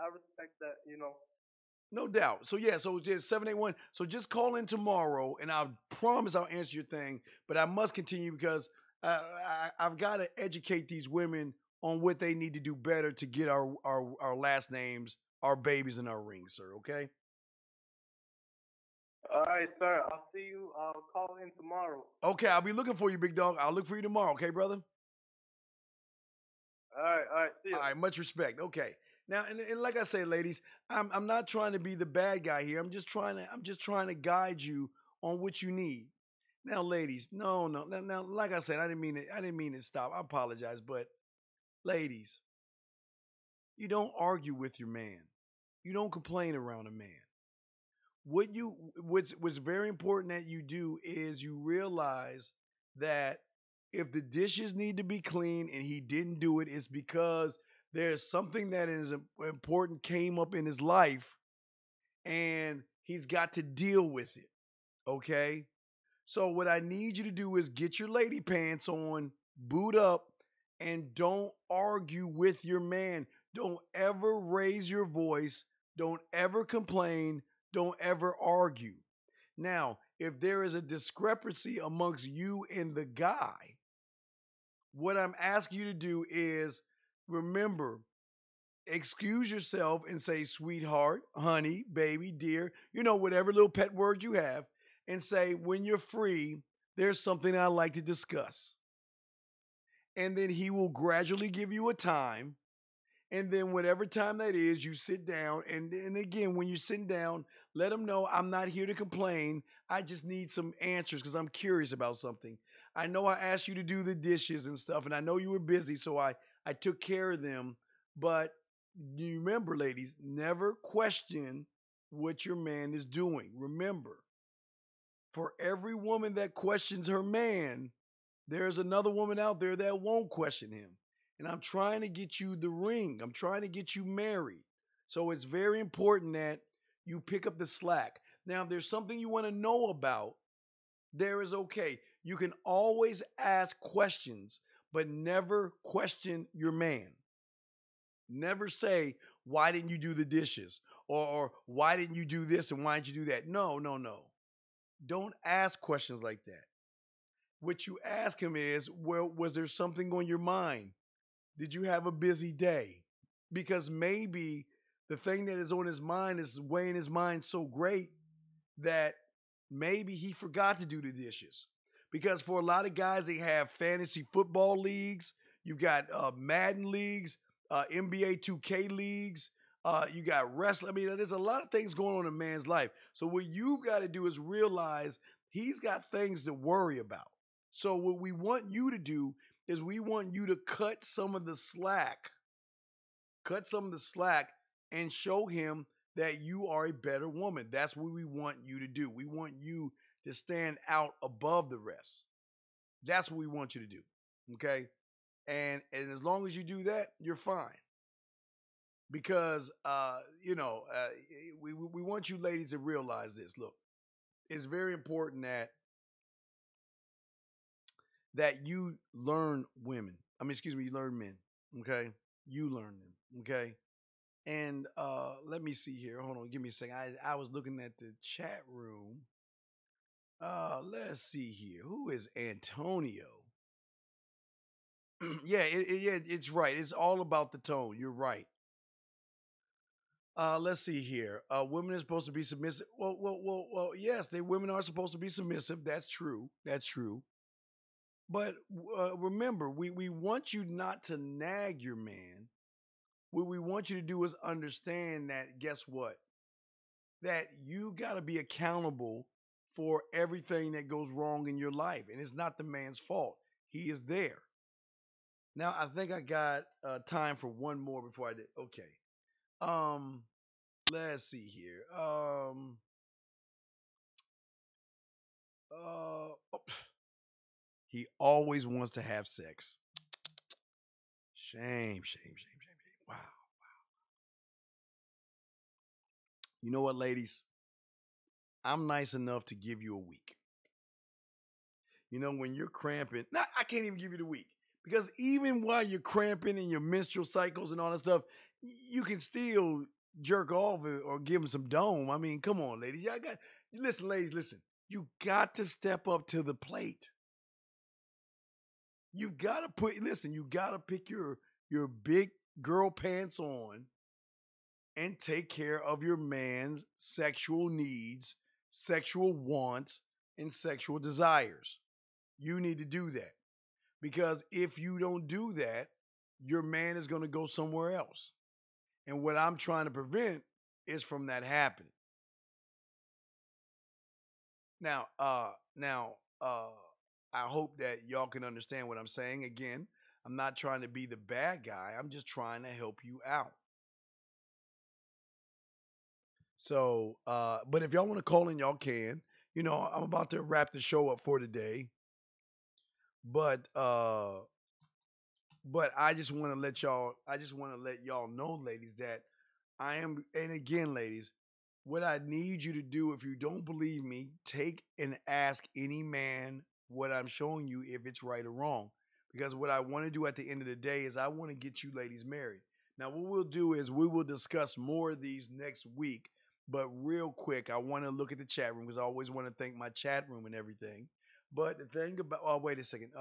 No doubt. So so just 781. So just call in tomorrow, and I promise I'll answer your thing. But I must continue because I've got to educate these women on what they need to do better to get our last names, our babies in our rings, sir. Okay? All right, sir. I'll see you. I'll call in tomorrow. Okay, I'll be looking for you, big dog. I'll look for you tomorrow. Okay, brother? All right. See you. All right, much respect. Okay. Now, and like I say, ladies, I'm not trying to be the bad guy here. I'm just trying to guide you on what you need. Now, ladies, no. Now, like I said, I didn't mean to stop. I apologize, but ladies, you don't argue with your man. You don't complain around a man. What's very important that you do is you realize that if the dishes need to be clean and he didn't do it, it's because there's something that is important came up in his life and he's got to deal with it. Okay? So what I need you to do is get your lady pants on, boot up, and don't argue with your man. Don't ever raise your voice. Don't ever complain. Don't ever argue. Now, if there is a discrepancy amongst you and the guy, what I'm asking you to do is remember, excuse yourself and say, sweetheart, honey, baby, dear, whatever little pet word you have, and say, when you're free, there's something I'd like to discuss. And then he will gradually give you a time. And then whatever time that is, you sit down. And again, when you're sitting down, let them know I'm not here to complain. I just need some answers because I'm curious about something. I know I asked you to do the dishes and stuff, and I know you were busy, so I took care of them. But you remember, ladies, never question what your man is doing. Remember, for every woman that questions her man, there's another woman out there that won't question him. And I'm trying to get you the ring. I'm trying to get you married. So it's very important that you pick up the slack. Now, if there's something you want to know about, there is okay. You can always ask questions, but never question your man. Never say, why didn't you do the dishes? Or why didn't you do this and why didn't you do that? No, no, no. Don't ask questions like that. What you ask him is, well, was there something on your mind? Did you have a busy day? Because maybe the thing that is on his mind is weighing his mind so great that maybe he forgot to do the dishes. Because for a lot of guys, they have fantasy football leagues. You've got Madden leagues, NBA 2K leagues. You got wrestling. I mean, there's a lot of things going on in a man's life. So what you've got to do is realize he's got things to worry about. So what we want you to do is we want you to cut some of the slack. Cut some of the slack and show him that you are a better woman. That's what we want you to do. We want you to stand out above the rest. That's what we want you to do. Okay? And as long as you do that, you're fine. Because we want you ladies to realize this. Look, it's very important that you learn women. I mean, excuse me, you learn men. Okay? You learn them. Okay? And let me see here. Hold on, give me a second. I was looking at the chat room. Let's see here. Who is Antonio? Yeah, it's right. It's all about the tone. You're right. Let's see here. Women are supposed to be submissive. Well. Yes, women are supposed to be submissive. That's true. That's true. But remember, we want you not to nag your man. What we want you to do is understand that, guess what? That you got to be accountable for everything that goes wrong in your life. And it's not the man's fault. He is there. Now, I think I got time for one more before I did. Okay. Um, let's see here. Oh, he always wants to have sex. Shame, shame, shame, shame, shame. Wow. You know what, ladies? I'm nice enough to give you a week. You know, when you're cramping, I can't even give you the week because even while you're cramping in your menstrual cycles and all that stuff, you can still jerk off or give him some dome. I mean, come on, ladies. Y'all got listen, ladies, listen. You got to step up to the plate. You gotta you gotta pick your big girl pants on and take care of your man's sexual needs, sexual wants, and sexual desires. You need to do that. Because if you don't do that, your man is going to go somewhere else. And what I'm trying to prevent is from that happening. Now, I hope that y'all can understand what I'm saying. Again, I'm not trying to be the bad guy. I'm just trying to help you out. So, but if y'all want to call in, y'all can. You know, I'm about to wrap the show up for today. But I just want to let y'all know, ladies, that I am, and again, ladies, what I need you to do, if you don't believe me, take and ask any man what I'm showing you if it's right or wrong. Because what I want to do at the end of the day is I want to get you ladies married. Now, what we'll do is we will discuss more of these next week. But real quick, I want to look at the chat room because I always want to thank my chat room and everything. But the thing about, oh, wait a second.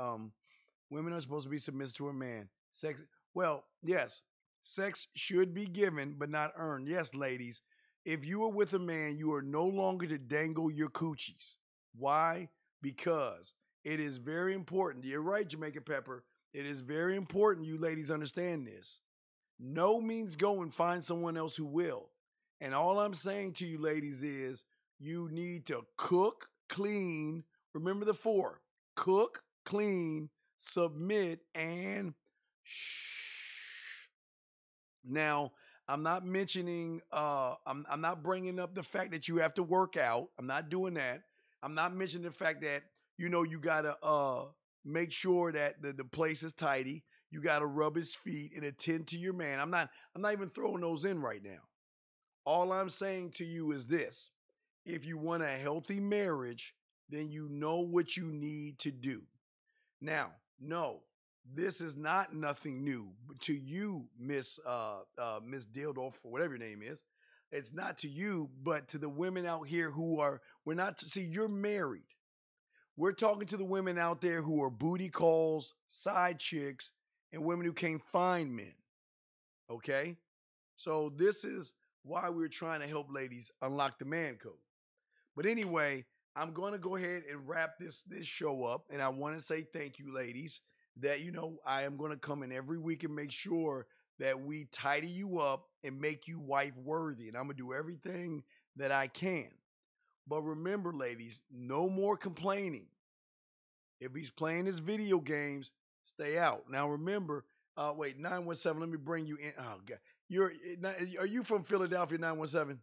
Women are supposed to be submissive to a man. Sex, well, yes, sex should be given but not earned. Yes, ladies, if you are with a man, you are no longer to dangle your coochies. Why? Because it is very important. You're right, Jamaica Pepper. It is very important you ladies understand this. No means go and find someone else who will. And all I'm saying to you ladies is you need to cook, clean. Remember the four: cook, clean, submit, and shh. Now, I'm not mentioning, I'm not bringing up the fact that you have to work out. I'm not doing that. I'm not mentioning the fact that, you got to make sure that the place is tidy. You got to rub his feet and attend to your man. I'm not even throwing those in right now. All I'm saying to you is this: if you want a healthy marriage, then you know what you need to do. Now, no, this is not nothing new to you, Miss Dildorf, or whatever your name is. It's not to you, but to the women out here who are. We're not. See, you're married. We're talking to the women out there who are booty calls, side chicks, and women who can't find men. Okay, so this is why we're trying to help ladies unlock the man code. But anyway, I'm going to go ahead and wrap this show up, and I want to say thank you, ladies. That I am going to come in every week and make sure that we tidy you up and make you wife worthy, and I'm going to do everything that I can. But remember, ladies, no more complaining. If he's playing his video games, stay out. Now remember, wait, 917. Let me bring you in. Oh God, are you from Philadelphia? 917.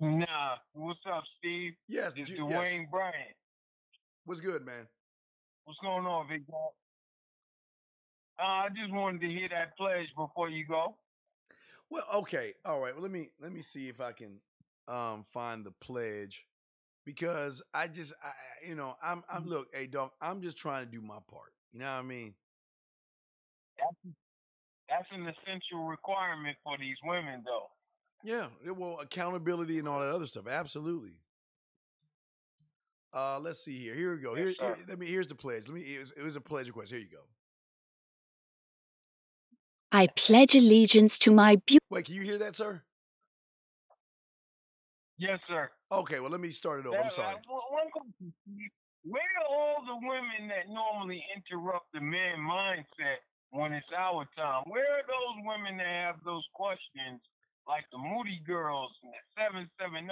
Nah, what's up, Steve? Yes, It's yes. Dwayne Bryant. What's good, man? What's going on, Big Dog? I just wanted to hear that pledge before you go. Well, okay, all right. Well, let me see if I can find the pledge because I'm look, hey dog, I'm just trying to do my part. You know what I mean? That's, that's an essential requirement for these women, though. Yeah. Well, accountability and all that other stuff. Absolutely. Let's see here. Here we go. Yes, sir. Here's the pledge. It was a pledge request. Here you go. I pledge allegiance to my Wait, can you hear that, sir? Yes, sir. Okay, well let me start it over. I'm sorry. One question, Steve. Where are all the women that normally interrupt the man mindset when it's our time? Where are those women that have those questions, like the Moody Girls and the 770?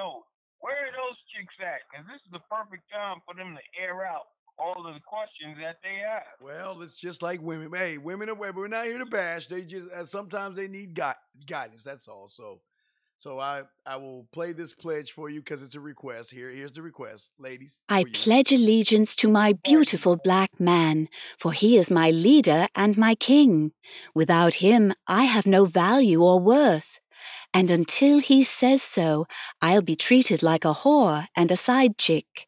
Where are those chicks at? Because this is the perfect time for them to air out all of the questions that they have. Well, it's just like women. Hey, women are women. We're not here to bash. They just sometimes they need guidance. That's all. So I will play this pledge for you because it's a request. Here's the request, ladies. I For you. pledge allegiance to my beautiful black man, for he is my leader and my king. Without him, I have no value or worth. And until he says so, I'll be treated like a whore and a side chick.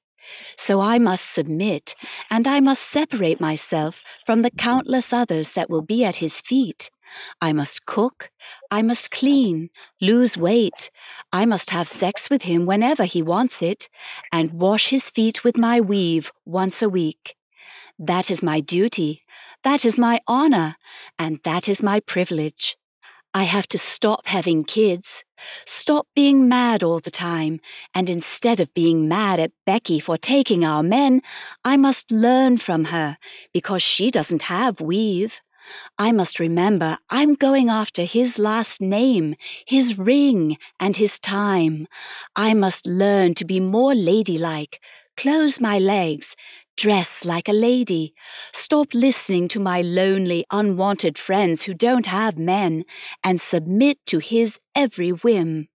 So I must submit, and I must separate myself from the countless others that will be at his feet. I must cook, I must clean, lose weight, I must have sex with him whenever he wants it, and wash his feet with my weave once a week. That is my duty, that is my honor, and that is my privilege. I have to stop having kids, stop being mad all the time, and instead of being mad at Becky for taking our men, I must learn from her because she doesn't have weave. I must remember I'm going after his last name, his ring, and his time. I must learn to be more ladylike, close my legs, dress like a lady, stop listening to my lonely, unwanted friends who don't have men, and submit to his every whim.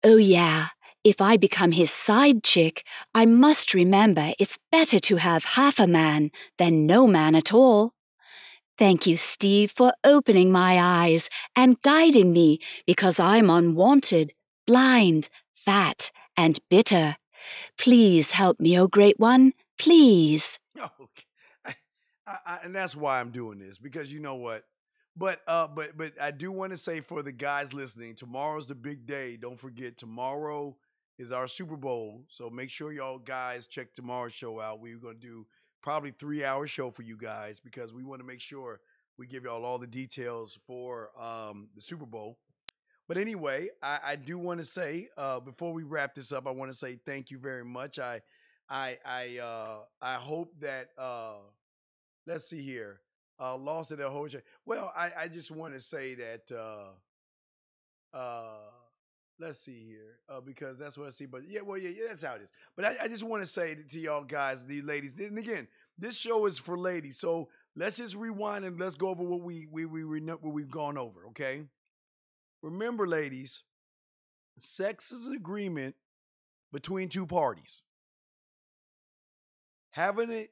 Oh yeah, if I become his side chick, I must remember it's better to have half a man than no man at all. Thank you, Steve, for opening my eyes and guiding me because I'm unwanted, blind, fat, and bitter. Please help me, oh great one, please. Okay. And that's why I'm doing this because you know what. But I do want to say for the guys listening, tomorrow's the big day. Don't forget, tomorrow is our Super Bowl. So make sure y'all guys check tomorrow's show out. We're gonna do probably 3 hour show for you guys because we want to make sure we give y'all all the details for the Super Bowl. But anyway, I do want to say before we wrap this up, I want to say thank you very much. I hope that let's see here. Lost it a whole. Well, I just want to say that uh, let's see here because that's what I see. But yeah, well, yeah, that's how it is. But I just want to say to y'all guys, the ladies, and again, this show is for ladies. So let's just rewind and let's go over what we've gone over. Okay. Remember, ladies, sex is an agreement between two parties. Having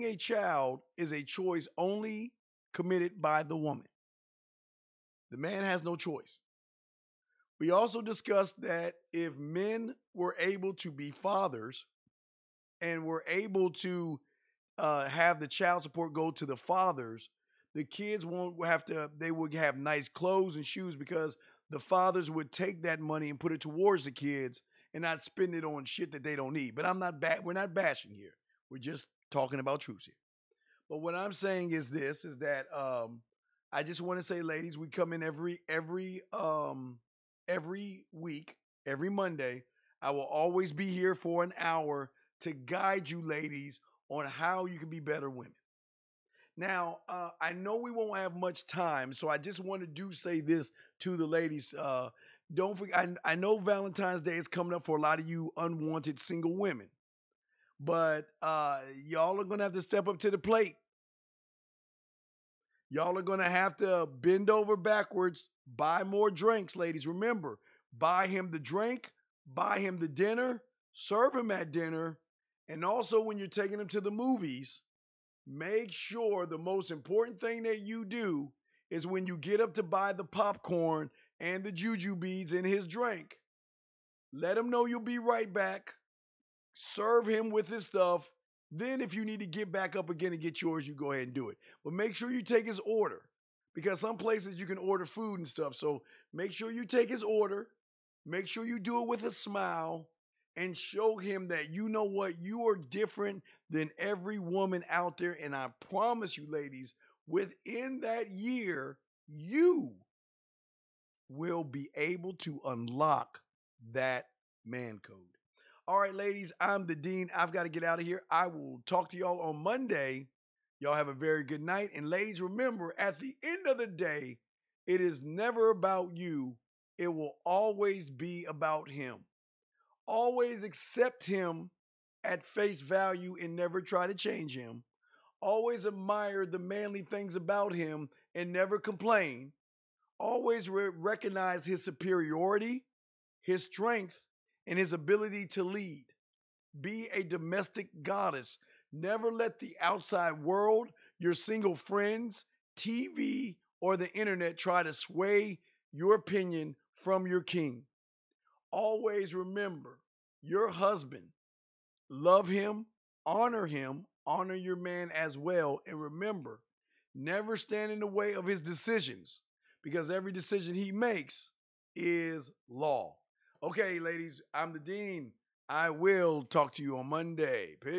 a child is a choice only committed by the woman. The man has no choice. We also discussed that if men were able to be fathers and were able to have the child support go to the fathers, the kids won't have to, they would have nice clothes and shoes because the fathers would take that money and put it towards the kids and not spend it on shit that they don't need. But we're not bashing here. We're just talking about truths here. But what I'm saying is this is that I just want to say, ladies, we come in every week, every Monday. I will always be here for an hour to guide you, ladies, on how you can be better women. Now, I know we won't have much time, so I just want to say this to the ladies. Don't forget, I know Valentine's Day is coming up for a lot of you unwanted single women, but y'all are going to have to step up to the plate. Y'all are going to have to bend over backwards, buy more drinks, ladies. Remember, buy him the drink, buy him the dinner, serve him at dinner, and also when you're taking him to the movies, make sure the most important thing that you do is when you get up to buy the popcorn and the juju beads in his drink, let him know you'll be right back, serve him with his stuff. Then if you need to get back up again and get yours, you go ahead and do it. But make sure you take his order because some places you can order food and stuff. So make sure you take his order. Make sure you do it with a smile and show him that you know what, you are different than every woman out there. And I promise you, ladies, within that year, you will be able to unlock that man code. All right, ladies, I'm the Dean. I've got to get out of here. I will talk to y'all on Monday. Y'all have a very good night. And ladies, remember, at the end of the day, it is never about you. It will always be about him. Always accept him at face value and never try to change him. Always admire the manly things about him and never complain. Always recognize his superiority, his strength, and his ability to lead. Be a domestic goddess. Never let the outside world, your single friends, TV, or the internet try to sway your opinion from your king. Always remember your husband. Love him, honor your man as well. And remember, never stand in the way of his decisions because every decision he makes is law. Okay, ladies, I'm the Dean. I will talk to you on Monday. Peace.